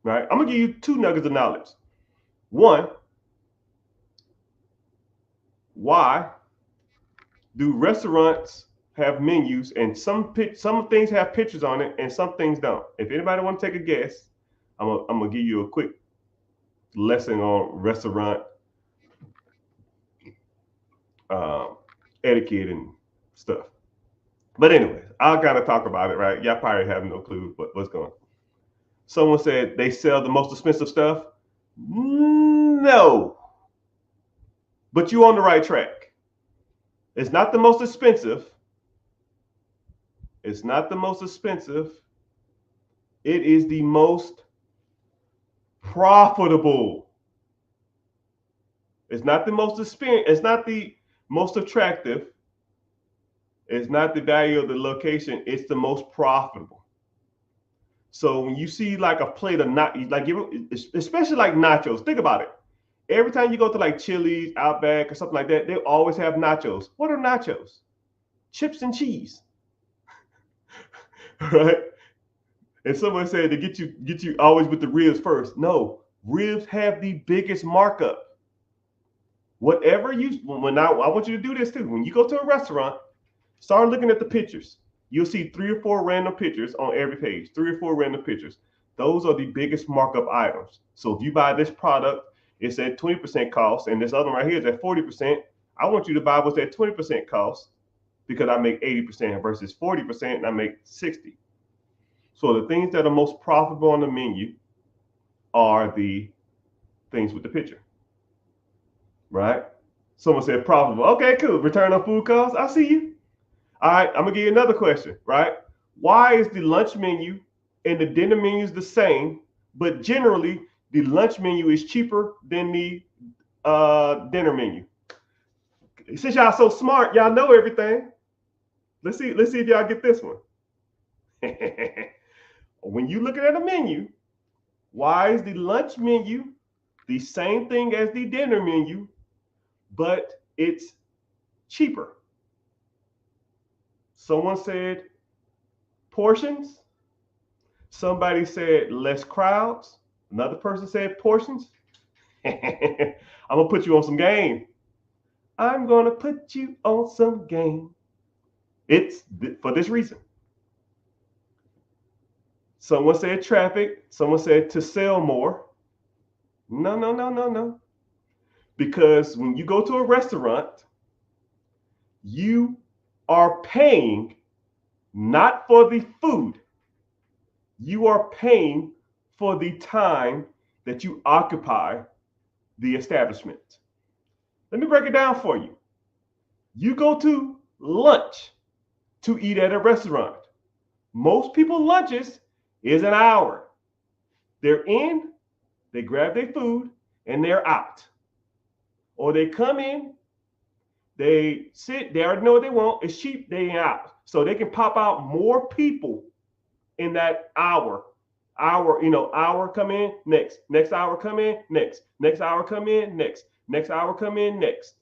Right? I'm gonna give you 2 nuggets of knowledge. One, why do restaurants have menus and some things have pictures on it and some things don't? If anybody want to take a guess, I'm gonna give you a quick lesson on restaurant etiquette and stuff. But anyway, I'll kind of talk about it, right? Y'all probably have no clue what's going on. Someone said they sell the most expensive stuff. No, but you're on the right track. It's not the most expensive. It's not the most expensive. It is the most profitable. It's not the most expensive. It's not the most attractive. It's not the value of the location. It's the most profitable. So when you see like a plate of especially like nachos, think about it. Every time you go to like Chili's, Outback, or something like that, they always have nachos. What are nachos? Chips and cheese, right? And someone said to get you always with the ribs first. No, ribs have the biggest markup. Whatever I want you to do this too. When you go to a restaurant, start looking at the pictures. You'll see 3 or 4 random pictures on every page. 3 or 4 random pictures. Those are the biggest markup items. So if you buy this product, it's at 20% cost, and this other one right here is at 40%. I want you to buy what's at 20% cost, because I make 80% versus 40%, and I make 60%. So the things that are most profitable on the menu are the things with the picture, right? Someone said profitable. Okay, cool. Return on food costs. I see you. All right, I'm gonna give you another question, right? Why is the lunch menu and the dinner menu the same, but generally the lunch menu is cheaper than the dinner menu? Since y'all so smart, y'all know everything. Let's see if y'all get this one. When you looking at a menu, why is the lunch menu the same thing as the dinner menu, but it's cheaper? Someone said portions. Somebody said less crowds. Another person said portions. I'm gonna put you on some game. I'm gonna put you on some game. It's for this reason. Someone said traffic. Someone said to sell more. No. Because when you go to a restaurant, you are paying not for the food. You are paying for the time that you occupy the establishment. Let me break it down for you. You go to lunch to eat at a restaurant. Most people lunches is an hour. They're in, they grab their food, and they're out. Or they come in, they sit, they already know what they want. It's cheap, they out. So they can pop out more people in that hour. Hour come in, next hour come in, next hour come in, next hour come in, next.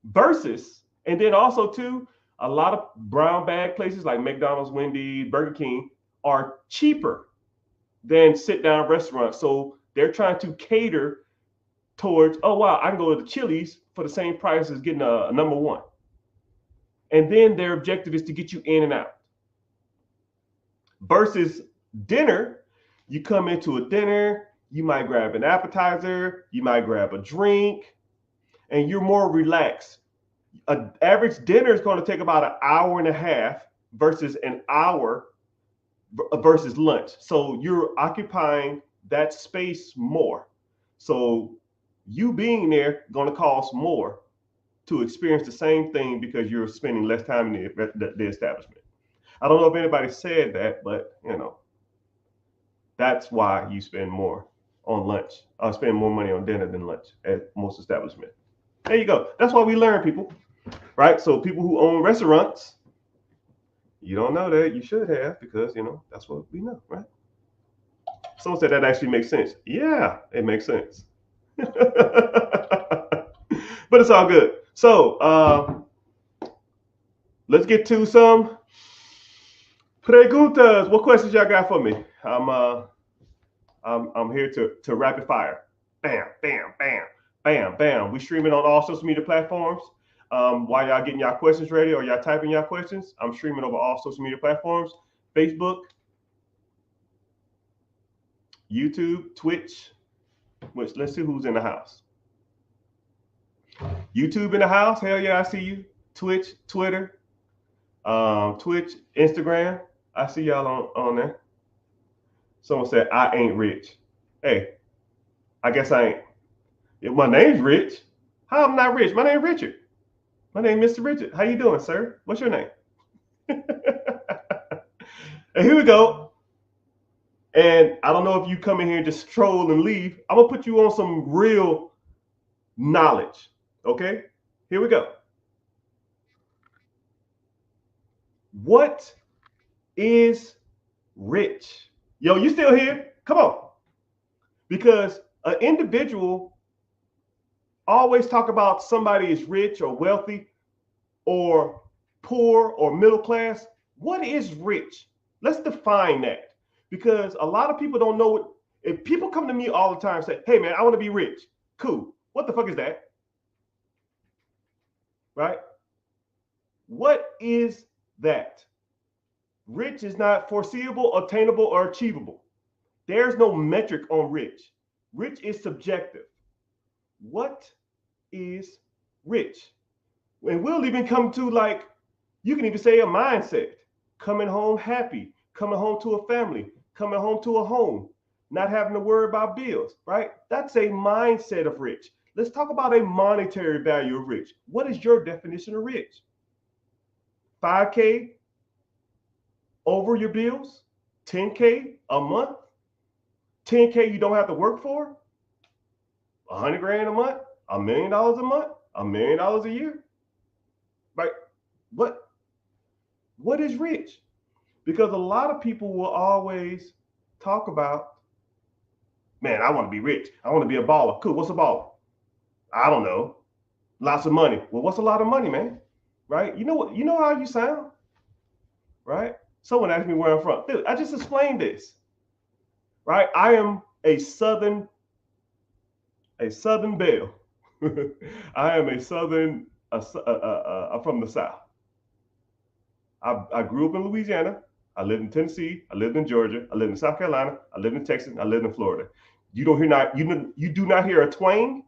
Versus And then also too, a lot of brown bag places like McDonald's, Wendy's, Burger King are cheaper than sit down restaurants. So they're trying to cater towards, oh wow, I can go to the Chili's for the same price as getting a number one. And then their objective is to get you in and out. Versus dinner, you come into a dinner, you might grab an appetizer, you might grab a drink, and you're more relaxed. An average dinner is going to take about an hour and a half versus an hour versus lunch. So you're occupying that space more. So you being there going to cost more to experience the same thing because you're spending less time in the establishment. I don't know if anybody said that, but that's why you spend more on lunch. I spend more money on dinner than lunch at most establishments. There you go. That's why we learn, people, right? So people who own restaurants, you don't know that, you should have, because that's what we know, right? Someone said that actually makes sense. Yeah, it makes sense. But it's all good. So let's get to some preguntas. What questions y'all got for me? I'm here to rapid fire. Bam, bam, bam, bam, bam. We streaming on all social media platforms. While y'all getting y'all questions ready or y'all typing y'all questions, I'm streaming over all social media platforms: Facebook, YouTube, Twitch. Which, let's see who's in the house. YouTube in the house. Hell yeah, I see you. Twitch, Twitter, Twitch, Instagram. I see y'all on there. Someone said, I ain't rich. Hey, I guess I ain't. If my name's Rich. How I'm not rich? My name's Richard. My name is Mr. Richard. How you doing, sir? What's your name? And here we go. And I don't know if you come in here and just troll and leave. I'm going to put you on some real knowledge. Okay? Here we go. What is rich? Yo, you still here? Come on. Because an individual always talk about somebody is rich or wealthy or poor or middle class. What is rich? Let's define that, because a lot of people don't know what. If people come to me all the time and say, hey man, I want to be rich. Cool. What the fuck is that? Right? What is that? Rich is not foreseeable, attainable, or achievable. There's no metric on rich. Rich is subjective. What is rich? And we'll even come to, like, you can even say a mindset. Coming home happy, coming home to a family, coming home to a home, not having to worry about bills, right? That's a mindset of rich. Let's talk about a monetary value of rich. What is your definition of rich? 5K over your bills? 10K a month? 10K you don't have to work for? 100 grand a month? $1 million a month? $1 million a year? Right? What is rich? Because a lot of people will always talk about, man, I want to be rich. I want to be a baller. Cool. What's a baller? I don't know. Lots of money. Well, what's a lot of money, man? Right? You know what? You know how you sound? Right? Someone asked me where I'm from. Dude, I just explained this. Right? I am a Southern belle. I am I'm from the South. I grew up in Louisiana. I lived in Tennessee. I lived in Georgia. I lived in South Carolina. I lived in Texas. I lived in Florida. You do not hear a twang.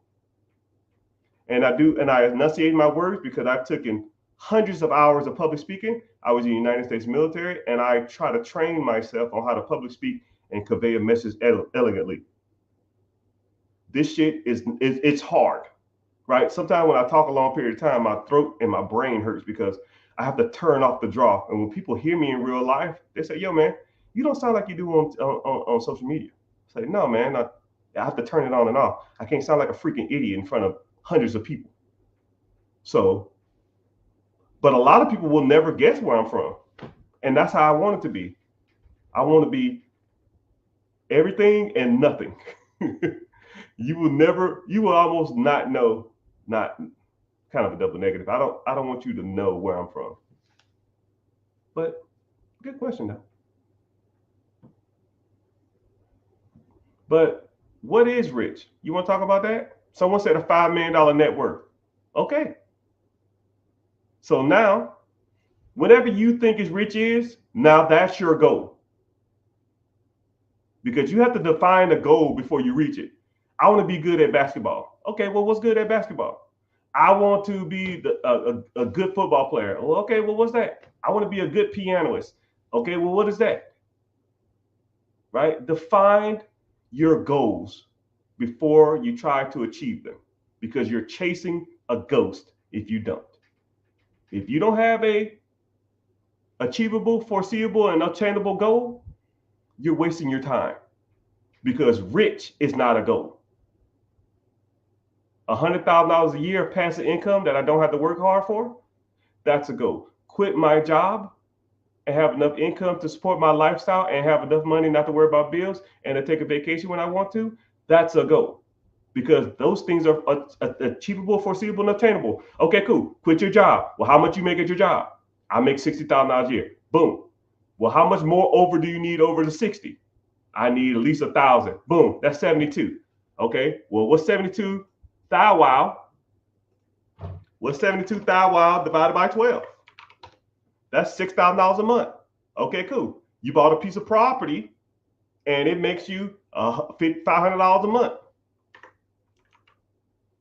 And I enunciate my words because I've taken hundreds of hours of public speaking. I was in the United States military, and I try to train myself on how to public speak and convey a message elegantly. This shit it's hard, right? Sometimes when I talk a long period of time, my throat and my brain hurts because I have to turn off the draw. And when people hear me in real life, they say, yo, man, you don't sound like you do on social media. I say, no, man, I have to turn it on and off. I can't sound like a freaking idiot in front of hundreds of people. So, but a lot of people will never guess where I'm from. And that's how I want it to be. I want to be everything and nothing. You will almost not know, kind of a double negative. I don't want you to know where I'm from. But good question though. But what is rich? You want to talk about that? Someone said a $5 million net worth. Okay. So now, whatever you think is rich is, now that's your goal. Because you have to define the goal before you reach it. I want to be good at basketball. Okay, well, what's good at basketball? I want to be a good football player. Well, okay, well, what's that? I want to be a good pianist. Okay, well, what is that? Right? Define your goals before you try to achieve them, because you're chasing a ghost if you don't. If you don't have a achievable, foreseeable, and obtainable goal, you're wasting your time, because rich is not a goal. $100,000 a year of passive income that I don't have to work hard for, that's a goal. Quit my job and have enough income to support my lifestyle and have enough money not to worry about bills and to take a vacation when I want to, that's a goal. Because those things are achievable, foreseeable, and obtainable. Okay, cool. Quit your job. Well, how much you make at your job? I make $60,000 a year. Boom. Well, how much more over do you need over the 60? I need at least 1,000. Boom. That's 72. Okay. Well, what's 72 thou wow? What's 72 thou wow divided by 12? That's $6,000 a month. Okay, cool. You bought a piece of property and it makes you $500 a month.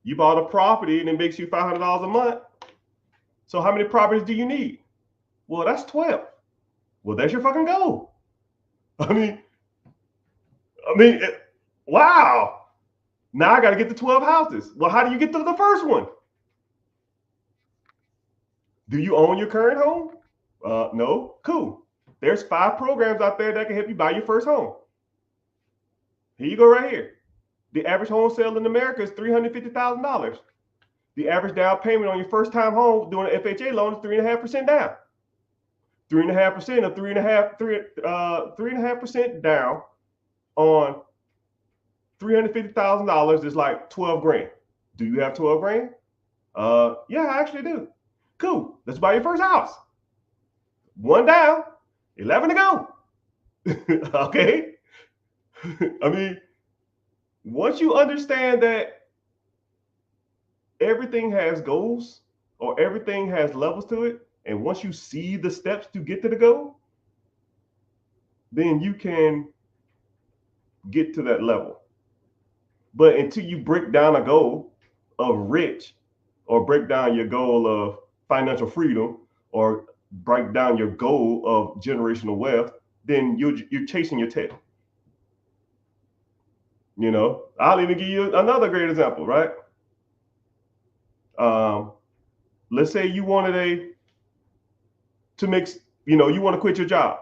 You bought a property and it makes you $500 a month. So how many properties do you need? Well, that's 12. Well, that's your fucking goal. I mean, wow. Now I got to get to 12 houses. Well, how do you get to the first one? Do you own your current home? No. Cool. There's 5 programs out there that can help you buy your first home. Here you go right here. The average home sale in America is $350,000. The average down payment on your first time home doing an FHA loan is 3.5% down. 3.5% of 3.5% down on $350,000 is like 12 grand. Do you have 12 grand? Yeah, I actually do. Cool. Let's buy your first house. 1 down, 11 to go. Okay. I mean, once you understand that everything has goals or everything has levels to it, and once you see the steps to get to the goal, then you can get to that level. But until you break down a goal of rich, or break down your goal of financial freedom, or break down your goal of generational wealth, then you're chasing your tail. You know, I'll even give you another great example, right? Let's say you wanted you want to quit your job.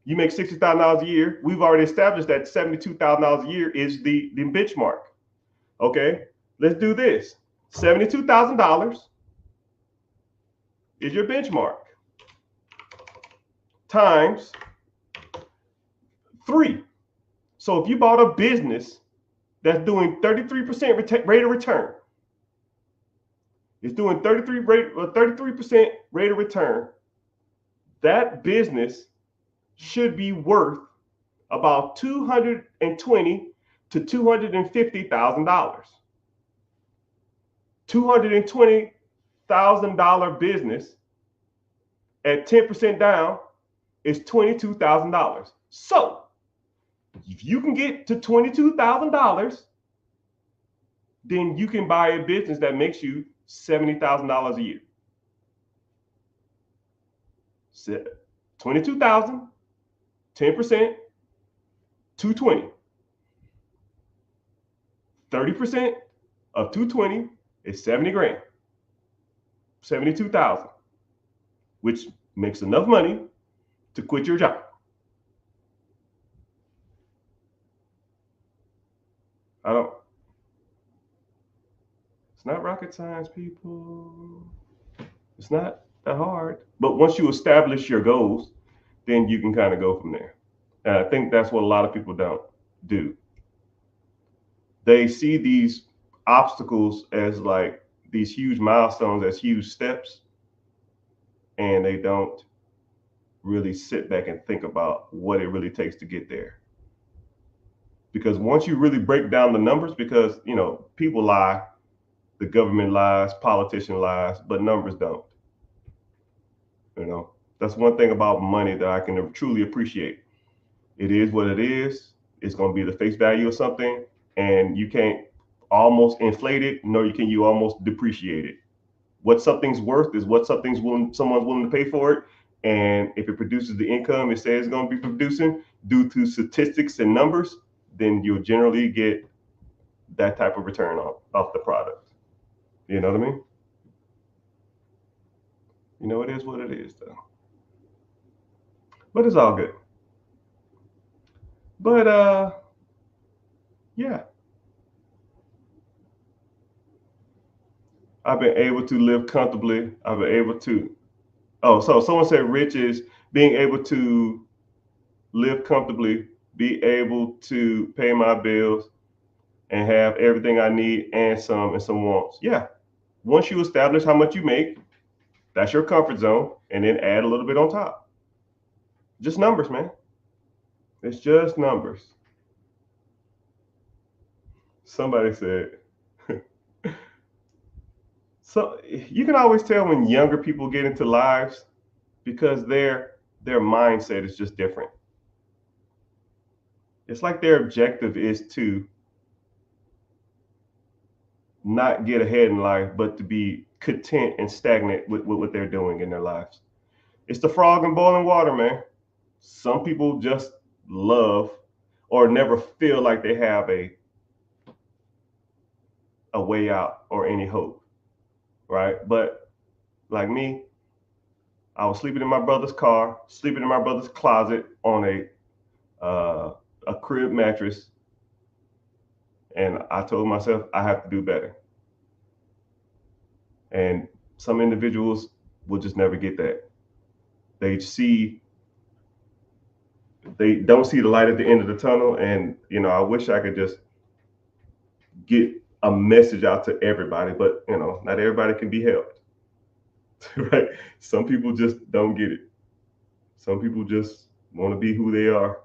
You make $60,000 a year. We've already established that $72,000 a year is the benchmark. Okay, let's do this. $72,000 is your benchmark times 3. So if you bought a business that's doing 33% rate of return, it's doing 33% rate of return, that business should be worth about $220,000 to $250,000. $220,000 business at 10% down is $22,000. So if you can get to $22,000, then you can buy a business that makes you $70,000 a year. 22,000, 10%, 220. 30% of 220 is 70 grand. 72,000, which makes enough money to quit your job. It's not rocket science, people. It's not that hard. But once you establish your goals, then you can kind of go from there. And I think that's what a lot of people don't do. They see these obstacles as like these huge milestones as huge steps, and they don't really sit back and think about what it really takes to get there. Because once you really break down the numbers, because people lie, the government lies, politician lies, but numbers don't. That's one thing about money that I can truly appreciate. It is what it is. It's going to be the face value of something, and you can't almost inflate it, nor can you almost depreciate it. What something's worth is what someone's willing to pay for it. And if it produces the income it says it's going to be producing due to statistics and numbers, then you'll generally get that type of return off the product. You know what I mean? It is what it is, though. But it's all good. But yeah, I've been able to live comfortably. I've been able to. Oh, so someone said rich is being able to live comfortably, be able to pay my bills, and have everything I need and some wants. Yeah. Once you establish how much you make, that's your comfort zone, and then add a little bit on top. Just numbers, man. It's just numbers. Somebody said, so you can always tell when younger people get into lives because their mindset is just different. It's like their objective is to not get ahead in life, but to be content and stagnant with what they're doing in their lives. It's the frog in boiling water, man. Some people just love or never feel like they have a way out or any hope, right? But like me, I was sleeping in my brother's car, sleeping in my brother's closet on a crib mattress, and I told myself I have to do better. And some individuals will just never get that. They don't see the light at the end of the tunnel, and I wish I could just get a message out to everybody, but not everybody can be helped. Right? Some people just don't get it. Some people just want to be who they are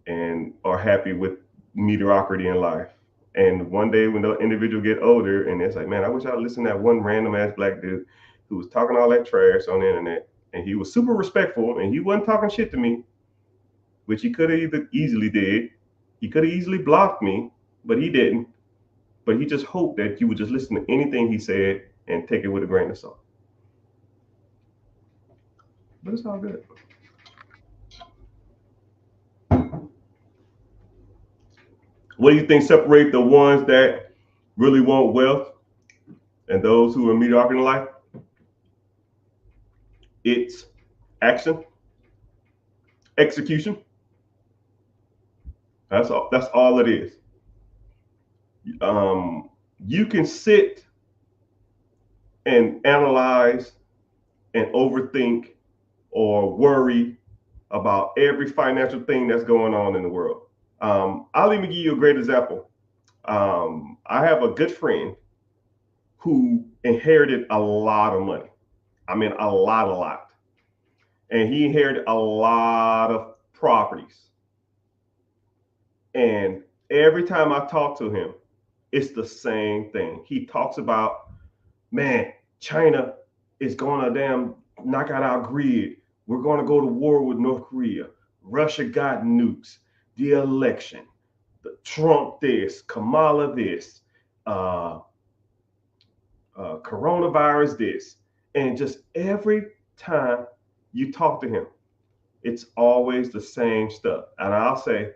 and are happy with mediocrity in life. And one day when the individual get older and it's like, man, I wish I listened to that one random ass black dude who was talking all that trash on the internet, and he was super respectful and he wasn't talking shit to me, which he could have either easily did. He could have easily blocked me, but he didn't. But he just hoped that you would just listen to anything he said and take it with a grain of salt. But it's all good. What do you think separate the ones that really want wealth and those who are mediocre in life? It's action, execution. That's all. That's all it is. You can sit and analyze and overthink or worry about every financial thing that's going on in the world. I'll even give you a great example. I have a good friend who inherited a lot of money. I mean, a lot. And he inherited a lot of properties. And every time I talk to him, it's the same thing. He talks about, man, China is going to damn knock out our grid. We're going to go to war with North Korea. Russia got nukes. The election, the Trump this, Kamala this, coronavirus this. And just every time you talk to him, it's always the same stuff. And I'll say,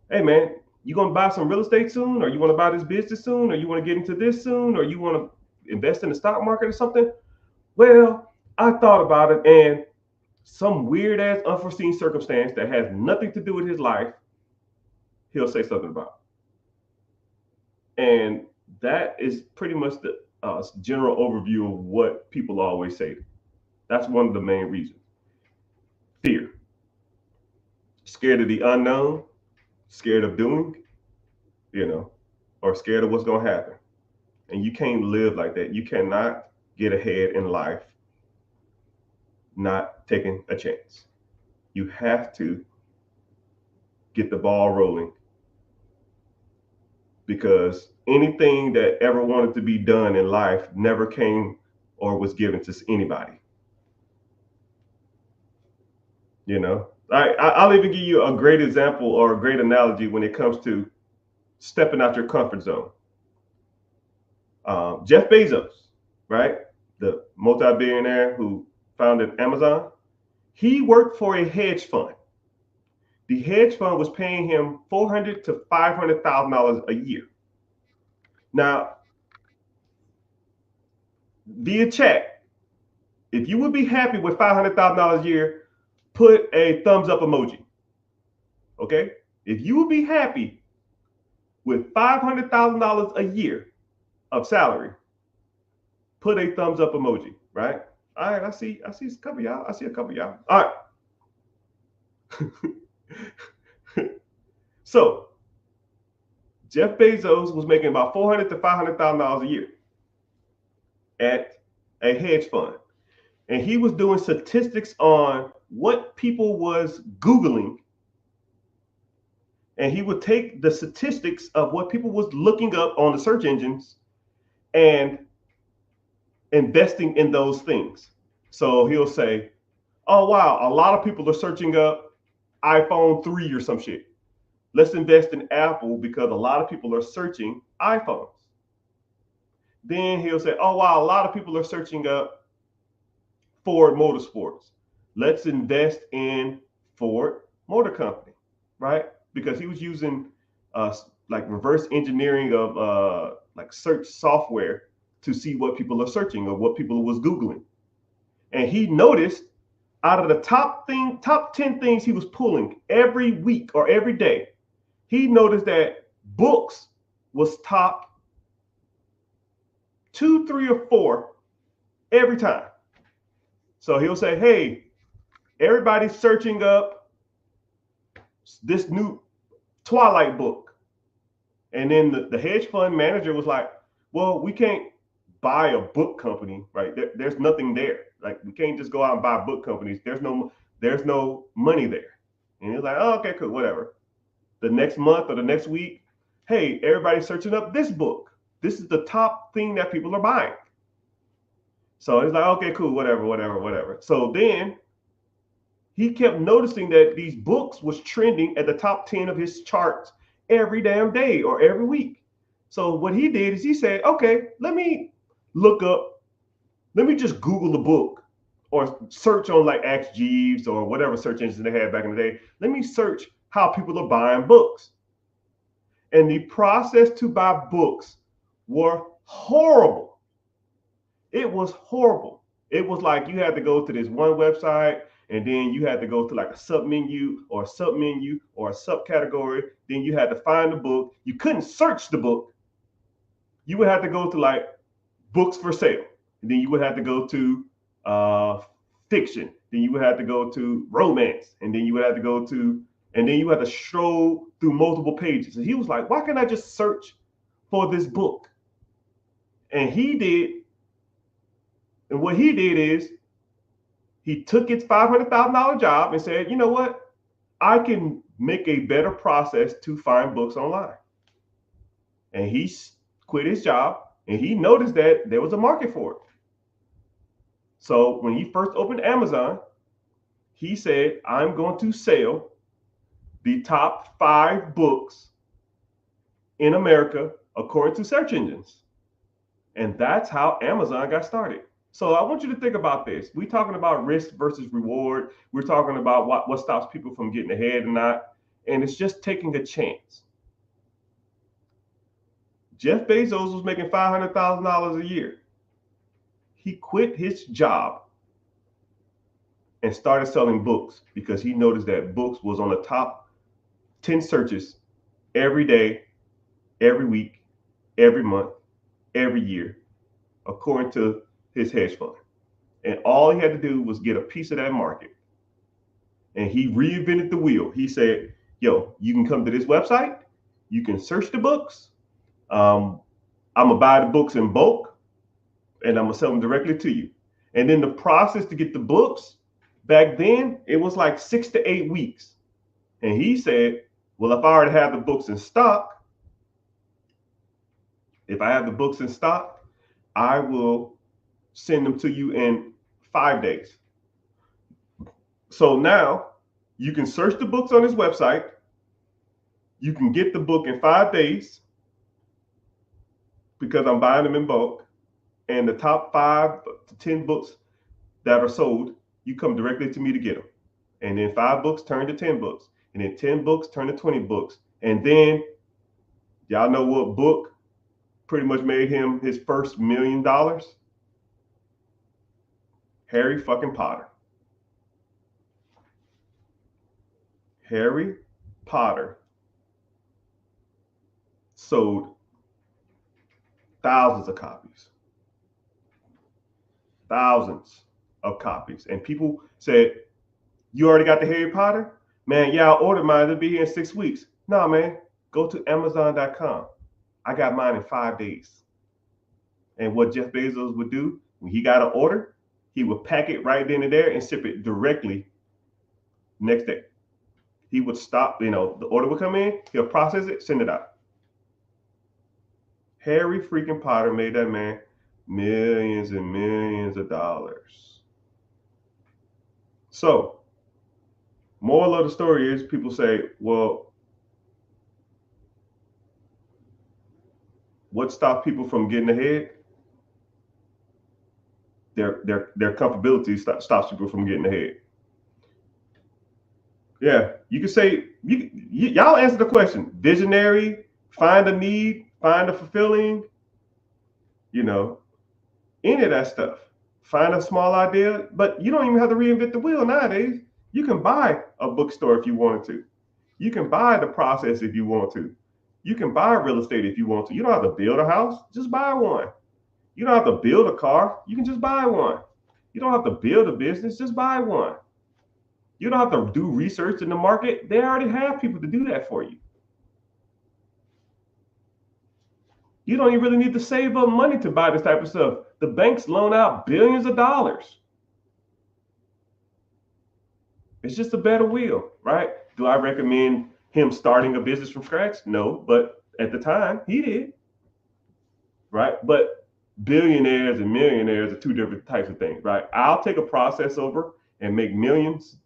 hey, man, you going to buy some real estate soon? Or you want to buy this business soon? Or you want to get into this soon? Or you want to invest in the stock market or something? Well, I thought about it, and some weird ass unforeseen circumstance that has nothing to do with his life, he'll say something about. And that is pretty much the general overview of what people always say. That's one of the main reasons. Fear. Scared of the unknown, scared of doing, or scared of what's going to happen. And you can't live like that. You cannot get ahead in life not taking a chance. You have to get the ball rolling, because anything that ever wanted to be done in life never came or was given to anybody. You know, I'll even give you a great example or a great analogy when it comes to stepping out your comfort zone. Jeff Bezos, right? The multi-billionaire who founded Amazon, he worked for a hedge fund. The hedge fund was paying him $400,000 to $500,000 a year. Now, via chat, if you would be happy with $500,000 a year, put a thumbs up emoji. Okay? If you would be happy with $500,000 a year of salary, put a thumbs up emoji, right? All right, I see a couple of y'all. I see a couple of y'all. All right. So Jeff Bezos was making about $400,000 to $500,000 a year at a hedge fund. And he was doing statistics on what people was Googling. And he would take the statistics of what people was looking up on the search engines and investing in those things. So he'll say, oh, wow, a lot of people are searching up iPhone 3 or some shit. Let's invest in Apple because a lot of people are searching iPhones. Then he'll say, oh, wow, a lot of people are searching up Ford Motorsports. Let's invest in Ford Motor Company, right? Because he was using like reverse engineering of like search software to see what people are searching or what people was Googling. And he noticed out of the top 10 things he was pulling every week or every day, he noticed that books was top 2, 3, or 4 every time. So he'll say, hey, everybody's searching up this new Twilight book. And then the hedge fund manager was like, well, we can't buy a book company, right? There's nothing there. Like, we can't just go out and buy book companies. There's no money there. And he's like, oh, okay, cool, whatever. The next month or the next week, hey, everybody's searching up this book. This is the top thing that people are buying. So he's like, okay, cool, whatever. So then he kept noticing that these books was trending at the top 10 of his charts every damn day or every week. So what he did is he said, okay, let me just Google the book or search on like Ask Jeeves or whatever search engine they had back in the day. Let me search how people are buying books. And the process to buy books were horrible. It was horrible. It was like you had to go to this one website, and then you had to go to like a submenu or a subcategory. Then you had to find the book. You couldn't search the book. You would have to go to like books for sale. And then you would have to go to fiction. Then you would have to go to romance. And then you would have to go to, and then you had to scroll through multiple pages. And he was like, why can't I just search for this book? And what he did is he took his $500,000 job and said, you know what? I can make a better process to find books online. And he quit his job, and he noticed that there was a market for it. So when he first opened Amazon, he said, I'm going to sell the top 5 books in America according to search engines. And that's how Amazon got started. So I want you to think about this. We're talking about risk versus reward. We're talking about what stops people from getting ahead and not. And it's just taking a chance. Jeff Bezos was making $500,000 a year. He quit his job and started selling books because he noticed that books was on the top 10 searches every day, every week, every month, every year, according to his hedge fund. And all he had to do was get a piece of that market. And he reinvented the wheel. He said, yo, you can come to this website, you can search the books. I'm gonna buy the books in bulk and I'm gonna sell them directly to you. And then the process to get the books back then, it was like 6 to 8 weeks. And he said, well, if I already have the books in stock, if I have the books in stock, I will send them to you in 5 days. So now you can search the books on his website. You can get the book in 5 days because I'm buying them in bulk. And the top 5 to 10 books that are sold, you come directly to me to get them. And then 5 books turn to 10 books. And then 10 books turn to 20 books. And then y'all know what book pretty much made him his first $1 million? Harry fucking Potter. Harry Potter sold thousands of copies. Thousands of copies. And people said, you already got the Harry Potter? Man, yeah, I ordered mine. It'll be here in 6 weeks. No, man, go to Amazon.com. I got mine in 5 days. And what Jeff Bezos would do when he got an order, he would pack it right then and there and ship it directly next day. He would stop, the order would come in, he'll process it, send it out. Harry freaking Potter made that man millions and millions of dollars. So, moral of the story is people say, well, what stops people from getting ahead? Their comfortability stops people from getting ahead. Yeah, you can say, y'all answer the question. Visionary, find a need, find a fulfilling, any of that stuff. Find a small idea, but you don't even have to reinvent the wheel nowadays. You can buy a bookstore if you wanted to. You can buy the process if you want to. You can buy real estate if you want to. You don't have to build a house, just buy one. You don't have to build a car, you can just buy one. You don't have to build a business, just buy one. You don't have to do research in the market. They already have people to do that for you. You don't even really need to save up money to buy this type of stuff. The banks loan out billions of dollars. It's just a better wheel, right? Do I recommend him starting a business from scratch? No, but at the time he did, right? But billionaires and millionaires are two different types of things, right? I'll take a process over and make millions,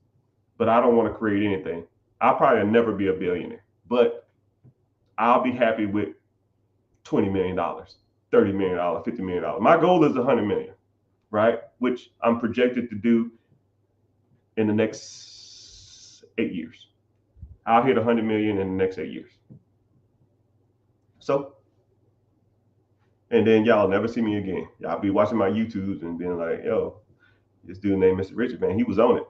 but I don't want to create anything. I'll probably never be a billionaire, but I'll be happy with $20 million, $30 million, $50 million. My goal is $100 million, right? Which I'm projected to do in the next 8 years. I'll hit 100 million in the next 8 years. So, and then y'all never see me again. Y'all be watching my YouTubes and being like, yo, this dude named Mr. Richard, man, he was on it.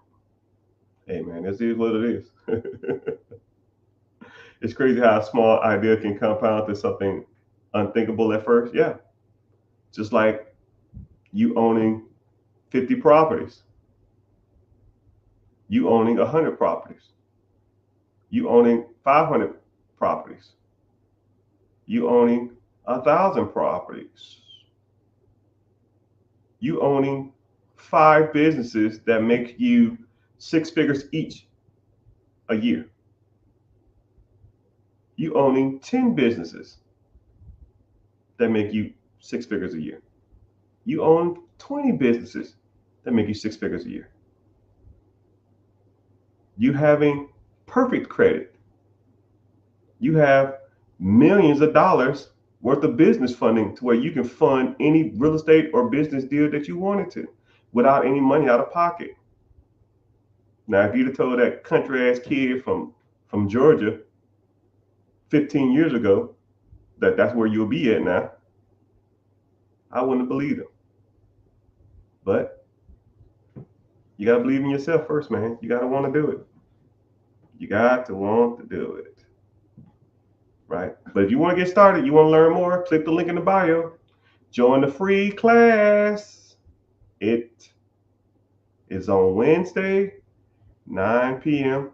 Hey, man, this is what it is. It's crazy how a small idea can compound to something unthinkable at first. Yeah. Just like you owning 50 properties. You owning 100 properties. You owning 500 properties. You owning 1,000 properties. You owning 5 businesses that make you 6 figures each a year. You owning 10 businesses that make you 6 figures a year. You own 20 businesses that make you 6 figures a year. You having perfect credit. You have millions of dollars worth of business funding to where you can fund any real estate or business deal that you wanted to without any money out of pocket. Now, if you'd have told that country ass kid from Georgia 15 years ago that that's where you'll be at now, I wouldn't have believed him. But you got to believe in yourself first, man. You got to want to do it. You got to want to do it. Right? But if you want to get started, you want to learn more, click the link in the bio. Join the free class. It is on Wednesday, 9 p.m.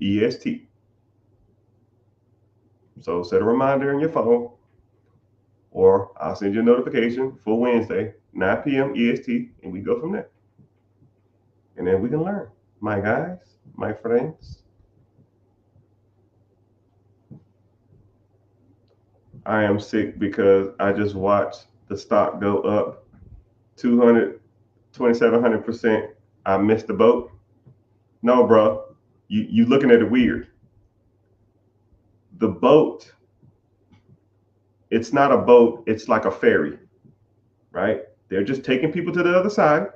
EST. So set a reminder in your phone. or I'll send you a notification for Wednesday, 9 p.m. EST, and we go from there. And then we can learn. My guys, my friends, I am sick because I just watched the stock go up 200, 2,700%. I missed the boat. No, bro, you looking at it weird. The boat, it's not a boat, it's like a ferry, right? They're just taking people to the other side.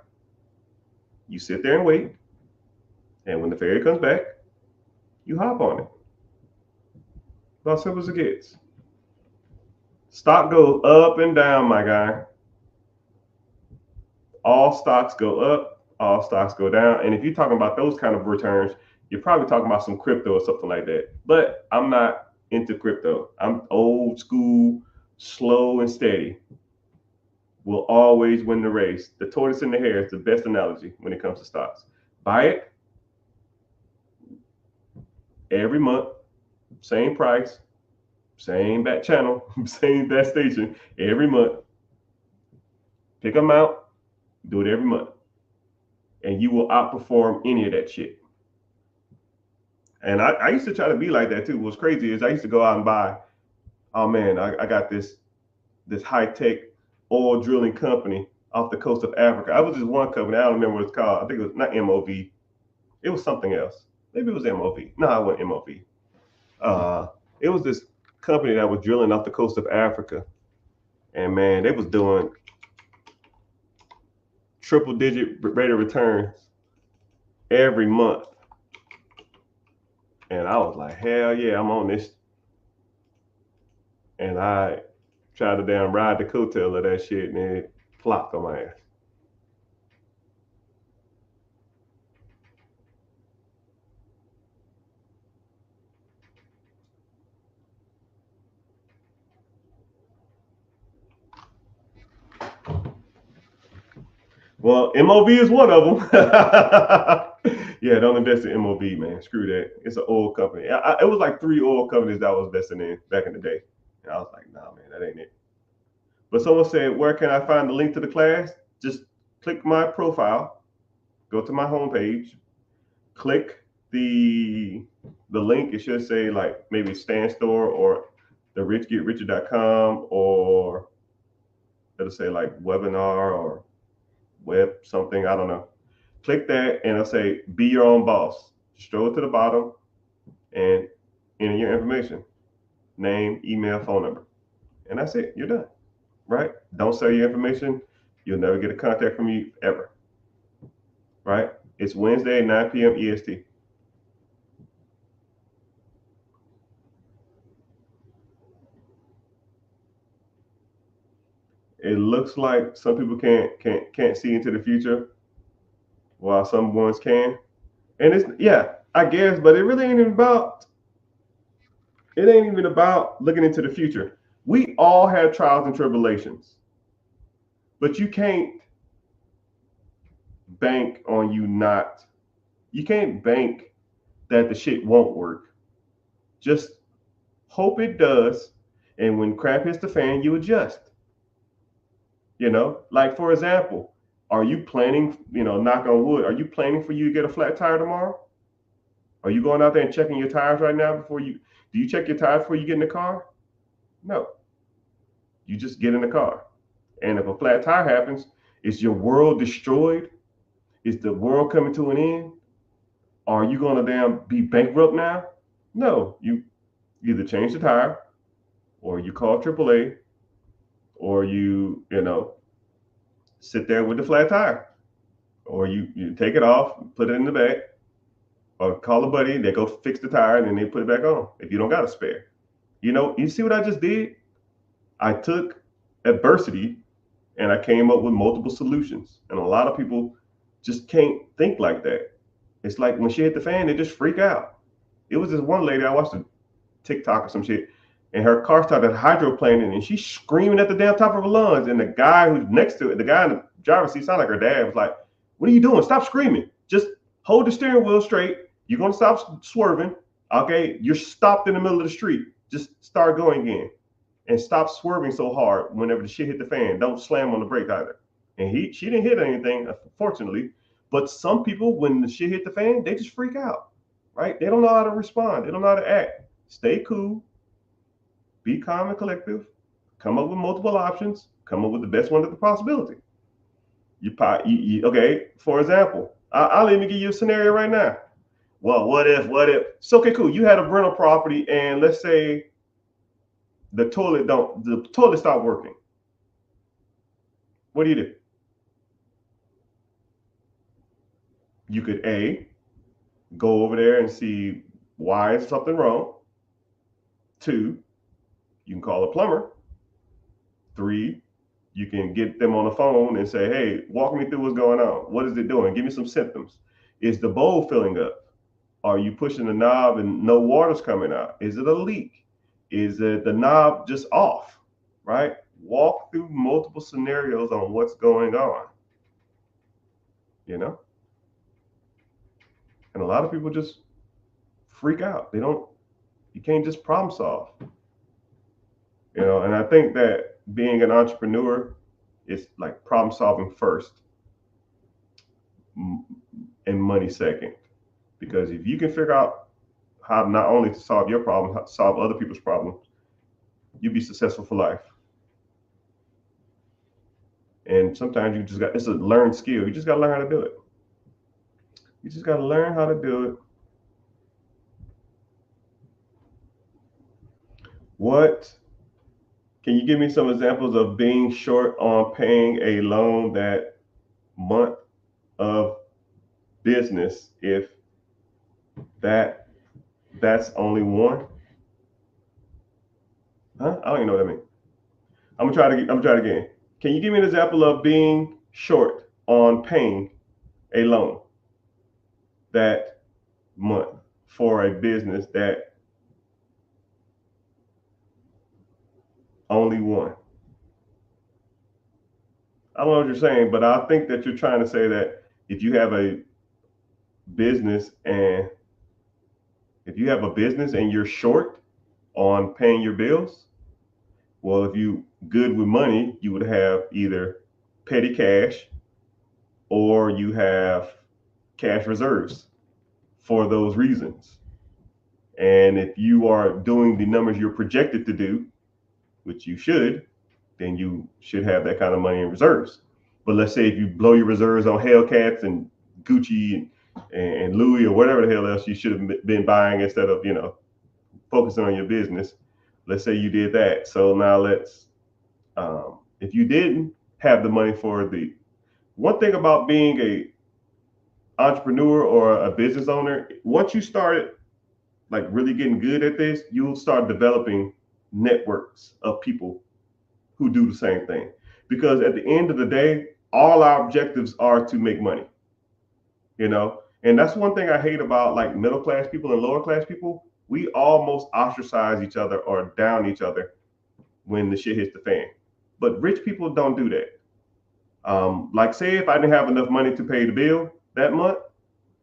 You sit there and wait. And when the ferry comes back, you hop on it. About simple as it gets. Stock goes up and down, my guy. All stocks go up, all stocks go down. And if you're talking about those kind of returns, you're probably talking about some crypto or something like that. But I'm not into crypto. I'm old school, slow and steady. Will always win the race. The tortoise and the hare is the best analogy when it comes to stocks. Buy it every month, same price, same back channel, same back station every month. Pick them out, do it every month, and you will outperform any of that shit. And I used to try to be like that too. What's crazy is I used to go out and buy, oh man, I got this high-tech oil drilling company off the coast of Africa. I was just one company. I don't remember what it's called. I think it was not MOV. It was something else. Maybe it was MOV. No, it wasn't MOV. It was this company that was drilling off the coast of Africa. And man, they was doing triple-digit rate of returns every month. And I was like, hell yeah, I'm on this. And I tried to damn ride the coattail of that shit, and it flopped on my ass. Well, MOV is one of them. Yeah, don't invest in MOV, man. Screw that. It's an oil company. It was like 3 oil companies that I was investing in back in the day. And I was like, nah, man, that ain't it. But someone said, where can I find the link to the class? Just click my profile, go to my homepage, click the link. It should say like maybe Stan Store or the richgetricher.com, or it'll say like webinar or web something. I don't know. Click that and it'll say be your own boss. Scroll to the bottom and enter your information, name, email, phone number, and that's it. You're done. Right? Don't sell your information. You'll never get a contact from you ever. Right? It's Wednesday at 9 p.m. EST. It looks like some people can't see into the future, while some ones can. And it's, yeah, I guess, but it really ain't even about looking into the future. We all have trials and tribulations, but you can't bank on you can't bank that the shit won't work. Just hope it does, and when crap hits the fan, you adjust. Like for example, are you planning, knock on wood, are you planning for you to get a flat tire tomorrow? Are you going out there and checking your tires right now do you check your tires before you get in the car? No. You just get in the car. And if a flat tire happens, is your world destroyed? Is the world coming to an end? Are you going to damn be bankrupt now? No. You either change the tire, or you call AAA, or you sit there with the flat tire, or you take it off, put it in the back, or call a buddy, they go fix the tire, and then they put it back on if you don't got a spare. You see what I just did? I took adversity and I came up with multiple solutions. And a lot of people just can't think like that. It's like when she hit the fan, they just freak out. It was this one lady, I watched a TikTok or some shit, and her car started hydroplaning, and she's screaming at the damn top of her lungs. And the guy who's next to it, the guy in the driver's seat, sounded like her dad, was like, "What are you doing? Stop screaming. Just hold the steering wheel straight. You're going to stop swerving. Okay, you're stopped in the middle of the street. Just start going again." and stop swerving so hard whenever the shit hit the fan. Don't slam on the brake either. And she didn't hit anything, fortunately. But some people, when the shit hit the fan, they just freak out, right? They don't know how to respond. They don't know how to act. Stay cool, be calm and collective, come up with multiple options, come up with the best one of the possibility. Okay, for example, I'll even give you a scenario right now. Well, what if? It's okay, cool. You had a rental property, and let's say the toilet stopped working. What do? You could go over there and see why is something wrong. 2, you can call a plumber. 3, you can get them on the phone and say, hey, walk me through what's going on. What is it doing? Give me some symptoms. Is the bowl filling up? Are you pushing the knob and no water's coming out? Is it a leak? Is it the knob just off? Right? Walk through multiple scenarios on what's going on. You know? And a lot of people just freak out. You can't just problem solve. And I think that being an entrepreneur is like problem solving first and money second. Because if you can figure out how not only to solve your problem, how to solve other people's problems, you'll be successful for life. And sometimes it's a learned skill. You just got to learn how to do it. You just got to learn how to do it. Can you give me some examples of being short on paying a loan that month of business if that's only one? Huh? I don't even know what I mean. I'm gonna try it again. Can you give me an example of being short on paying a loan that month for a business that only one? I don't know what you're saying, but I think that you're trying to say that if you have a business and you're short on paying your bills, well, if you good with money, you would have either petty cash or you have cash reserves for those reasons. And if you are doing the numbers you're projected to do, which you should, then you should have that kind of money in reserves. But let's say if you blow your reserves on Hellcats and Gucci and Louis or whatever the hell else you should have been buying instead of, focusing on your business. Let's say you did that. So now if you didn't have the money for one thing about being a entrepreneur or a business owner, once you started like really getting good at this, you'll start developing networks of people who do the same thing. Because at the end of the day, all our objectives are to make money, and that's one thing I hate about like middle class people and lower class people. We almost ostracize each other or down each other when the shit hits the fan. But rich people don't do that. Like say if I didn't have enough money to pay the bill that month,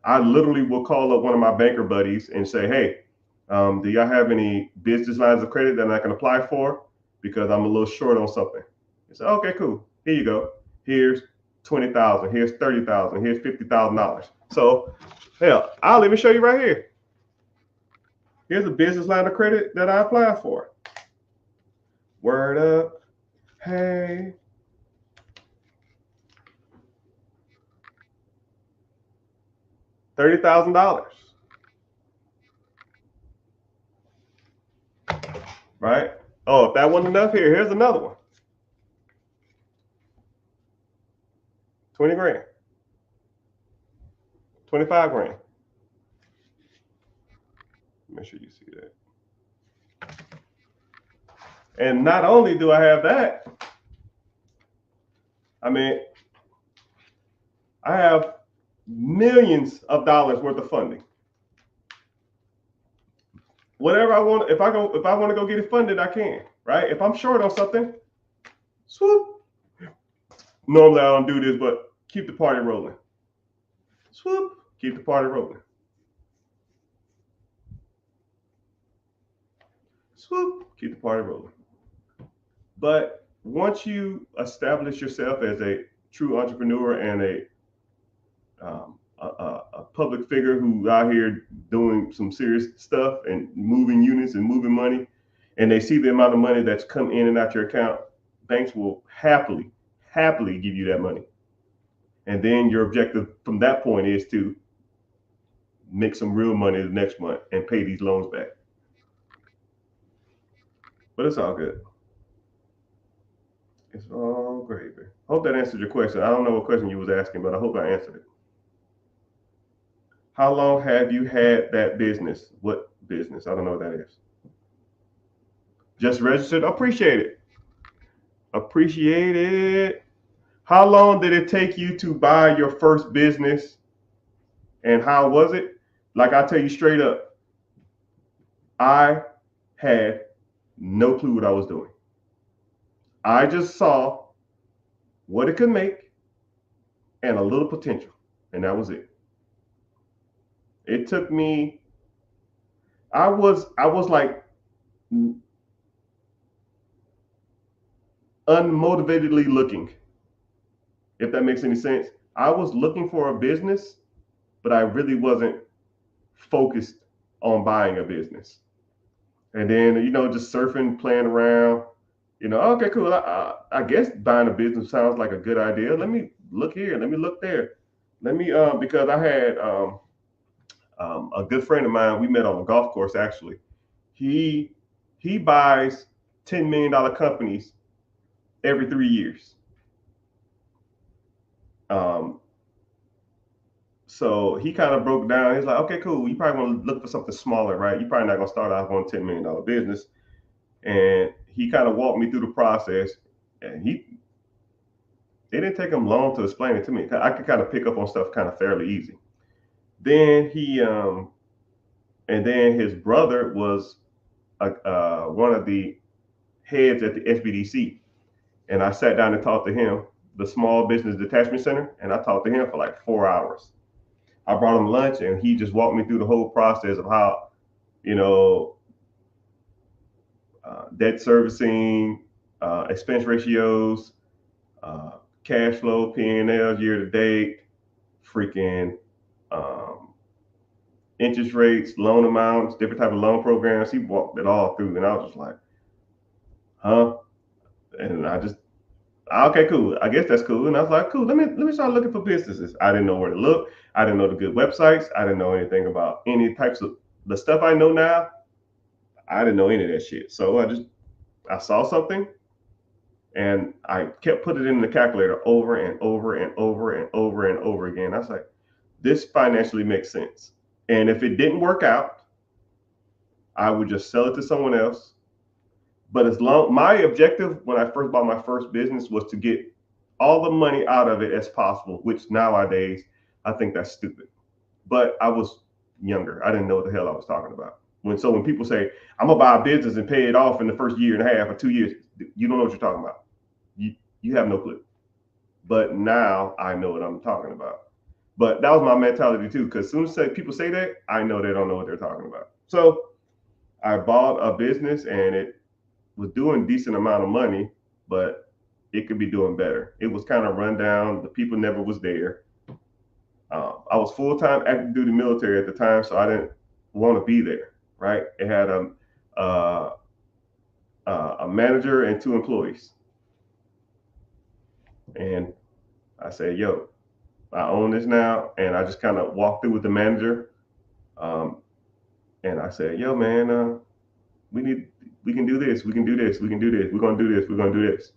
I literally will call up one of my banker buddies and say, hey, do y'all have any business lines of credit that I can apply for? Because I'm a little short on something. He said, okay, cool. Here you go. Here's 20,000. Here's 30,000. Here's $50,000. So, hell, I'll even show you right here. Here's a business line of credit that I applied for. Word up. Hey. $30,000. Right? Oh, if that wasn't enough, here's another one. 20 grand. 25 grand. Make sure you see that. And not only do I have that, I mean, I have millions of dollars worth of funding. Whatever I want, if I want to go get it funded, I can, right? If I'm short on something, swoop. Normally I don't do this, but keep the party rolling. Swoop, keep the party rolling. Swoop, keep the party rolling. But once you establish yourself as a true entrepreneur and a public figure who out here doing some serious stuff and moving units and moving money, and they see the amount of money that's come in and out your account, banks will happily give you that money. And then your objective from that point is to make some real money the next month and pay these loans back. But it's all good. It's all gravy. Hope that answered your question. I don't know what question you was asking, but I hope I answered it. How long have you had that business? What business? I don't know what that is. Just registered? Appreciate it. Appreciate it. How long did it take you to buy your first business? And how was it? Like I tell you straight up, I had no clue what I was doing. I just saw what it could make and a little potential, and that was it. It took me. I was like unmotivatedly looking, if that makes any sense. I was looking for a business, but I really wasn't focused on buying a business. And then, just surfing, playing around, okay, cool. I guess buying a business sounds like a good idea. Let me look here. Let me look there. Let me, because I had a good friend of mine, we met on a golf course actually. He buys $10 million companies every 3 years. So he kind of broke down. He's like, okay, cool. You probably want to look for something smaller, right? You're probably not going to start off on a $10 million business. And he kind of walked me through the process. And it didn't take him long to explain it to me. I could kind of pick up on stuff kind of fairly easy. Then and then his brother was one of the heads at the SBDC. And I sat down and talked to him, the Small Business Detachment Center, and I talked to him for like 4 hours. I brought him lunch and he just walked me through the whole process of how, debt servicing, expense ratios, cash flow, P&Ls year to date, freaking interest rates, loan amounts, different type of loan programs. He walked it all through, and I was just like, huh? And okay, cool. I guess that's cool. And I was like, cool. Let me start looking for businesses. I didn't know where to look. I didn't know the good websites. I didn't know anything about any types of the stuff I know now. I didn't know any of that shit. So I saw something, and I kept putting it in the calculator over and over and over and over and over again. I was like, this financially makes sense. And if it didn't work out, I would just sell it to someone else. But my objective when I first bought my first business was to get all the money out of it as possible, which nowadays I think that's stupid. But I was younger. I didn't know what the hell I was talking about. When people say, I'm gonna buy a business and pay it off in the first year and a half or 2 years, you don't know what you're talking about. You have no clue. But now I know what I'm talking about. But that was my mentality too, because as soon as people say that, I know they don't know what they're talking about. So I bought a business and it was doing decent amount of money, but it could be doing better. It was kind of run down. The people never was there. I was full-time active duty military at the time, so I didn't want to be there. Right? It had a manager and 2 employees, and I said, "Yo, I own this now," and I just kind of walked through with the manager, and I said, "Yo, man, we can do this. We can do this. We can do this. We're gonna do this. We're gonna do this."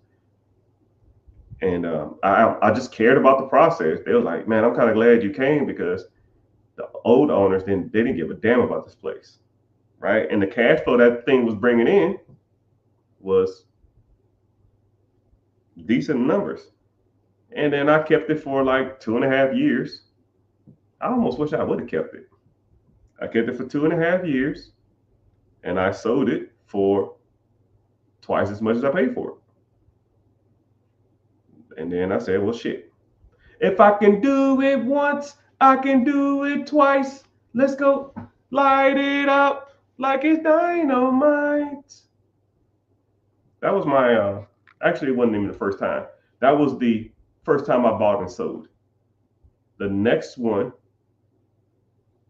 And I just cared about the process. They were like, "Man, I'm kind of glad you came because the old owners they didn't give a damn about this place, right? And the cash flow that thing was bringing in was decent numbers." And then I kept it for like 2.5 years. I almost wish I would have kept it. I kept it for 2.5 years, and I sold it for twice as much as I paid for it. And then I said, well, shit. If I can do it once, I can do it twice. Let's go light it up like it's dynamite. That was my Actually, it wasn't even the first time. That was the first time I bought and sold. The next one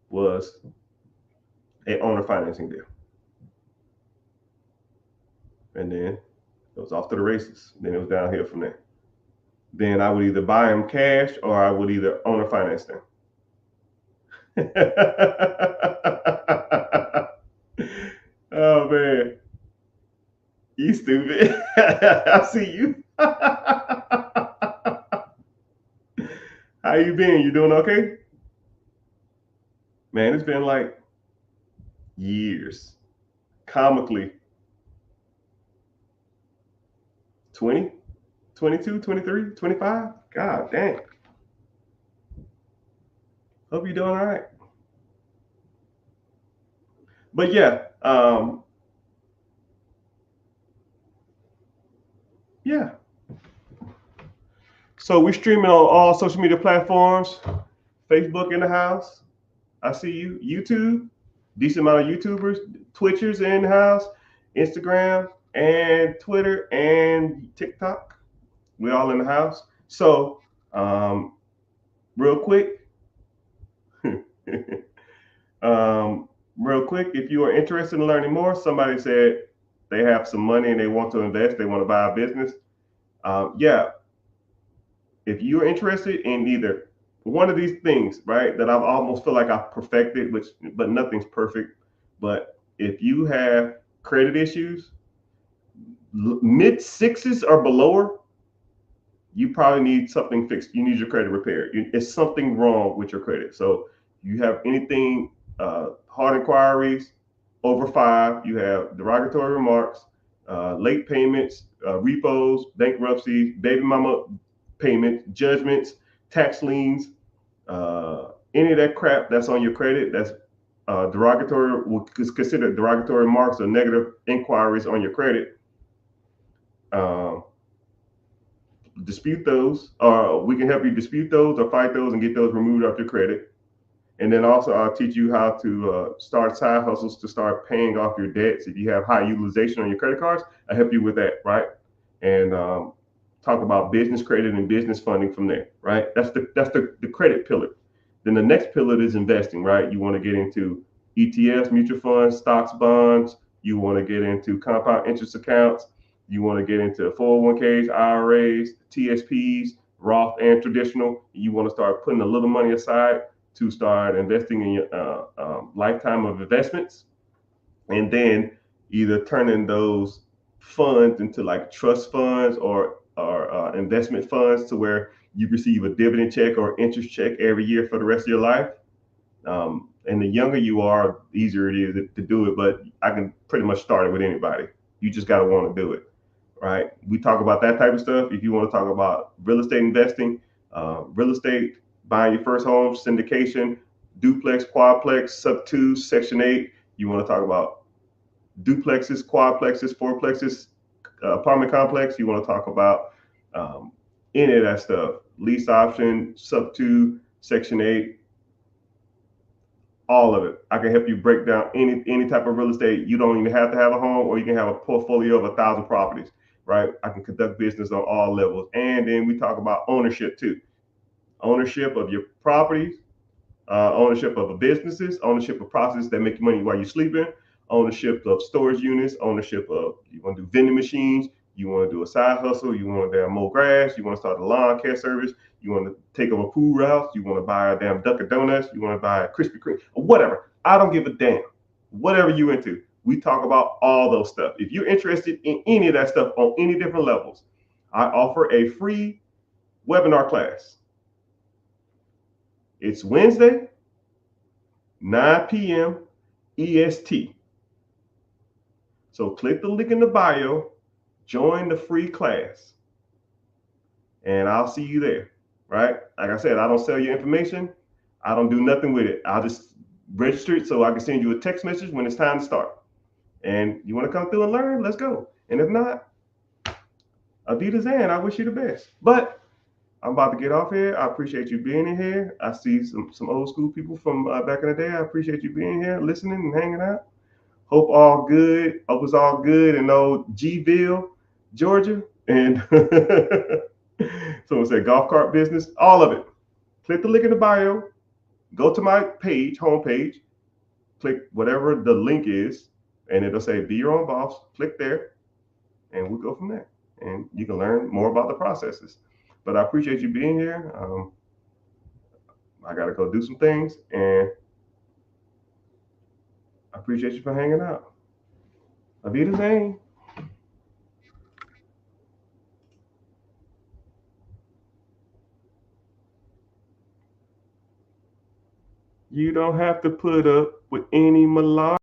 was a owner financing deal. And then it was off to the races. Then it was downhill from there. Then I would either buy them cash or I would either owner finance them. Oh man, you stupid. I see you. How you been? You doing okay? Man, it's been like years. Comically 20, 22, 23, 25. God dang. Hope you're doing all right. But yeah, yeah. So we're streaming on all social media platforms. Facebook in the house. I see you. YouTube, decent amount of YouTubers, Twitchers in the house, Instagram and Twitter and TikTok. We're all in the house. So, real quick, if you are interested in learning more, somebody said they have some money and they want to invest, they want to buy a business. Yeah, if you're interested in either one of these things, right, that I've almost feel like I've perfected, but nothing's perfect. But if you have credit issues, mid sixes or below, you probably need something fixed. You need your credit repaired. It's something wrong with your credit. So you have anything, hard inquiries over 5, you have derogatory remarks, late payments, repos, bankruptcies, baby mama payments, judgments, tax liens, any of that crap that's on your credit that's derogatory, is considered derogatory marks or negative inquiries on your credit. Dispute those, or we can help you dispute those or fight those and get those removed off your credit. And then also I'll teach you how to start side hustles to start paying off your debts. If you have high utilization on your credit cards, I help you with that, right? And talk about business credit and business funding from there, right? That's the credit pillar. Then the next pillar is investing, right? You want to get into ETFs, mutual funds, stocks, bonds. You want to get into compound interest accounts. You want to get into 401ks, IRAs, TSPs, Roth and traditional. You want to start putting a little money aside to start investing in your lifetime of investments, and then either turning those funds into like trust funds or investment funds to where you receive a dividend check or interest check every year for the rest of your life. And the younger you are, the easier it is to do it. But I can pretty much start it with anybody. You just got to want to do it, right? We talk about that type of stuff. If you want to talk about real estate investing, real estate, buying your first home, syndication, duplex, quadplex, sub 2, section 8. You want to talk about duplexes, quadplexes, fourplexes, apartment complex. You want to talk about any of that stuff. Lease option, sub 2, section 8, all of it. I can help you break down any type of real estate. You don't even have to have a home, or you can have a portfolio of 1,000 properties, right? I can conduct business on all levels. And then we talk about ownership too. Ownership of your properties, ownership of businesses, ownership of processes that make you money while you're sleeping, ownership of storage units, ownership of, you want to do vending machines, you want to do a side hustle, you want to damn mow grass, you want to start a lawn care service, you want to take over pool routes, you want to buy a damn Dunkin' Donuts, you want to buy a Krispy Kreme, or whatever. I don't give a damn. Whatever you into, we talk about all those stuff. If you're interested in any of that stuff on any different levels, I offer a free webinar class. It's Wednesday, 9 p.m. EST. So click the link in the bio, join the free class, and I'll see you there, right? Like I said, I don't sell your information. I don't do nothing with it. I'll just register it so I can send you a text message when it's time to start. And you want to come through and learn? Let's go. And if not, Adidas and I wish you the best. But I'm about to get off here. I appreciate you being in here. I see some old school people from back in the day. I appreciate you being here, listening and hanging out. Hope all good. Hope it's all good in old Gville, Georgia. And someone said golf cart business, all of it. Click the link in the bio, go to my page, homepage, click whatever the link is, and it'll say be your own boss. Click there, and we'll go from there. And you can learn more about the processes. But I appreciate you being here. I got to go do some things, and I appreciate you for hanging out. Avita Zane. You don't have to put up with any malarkey.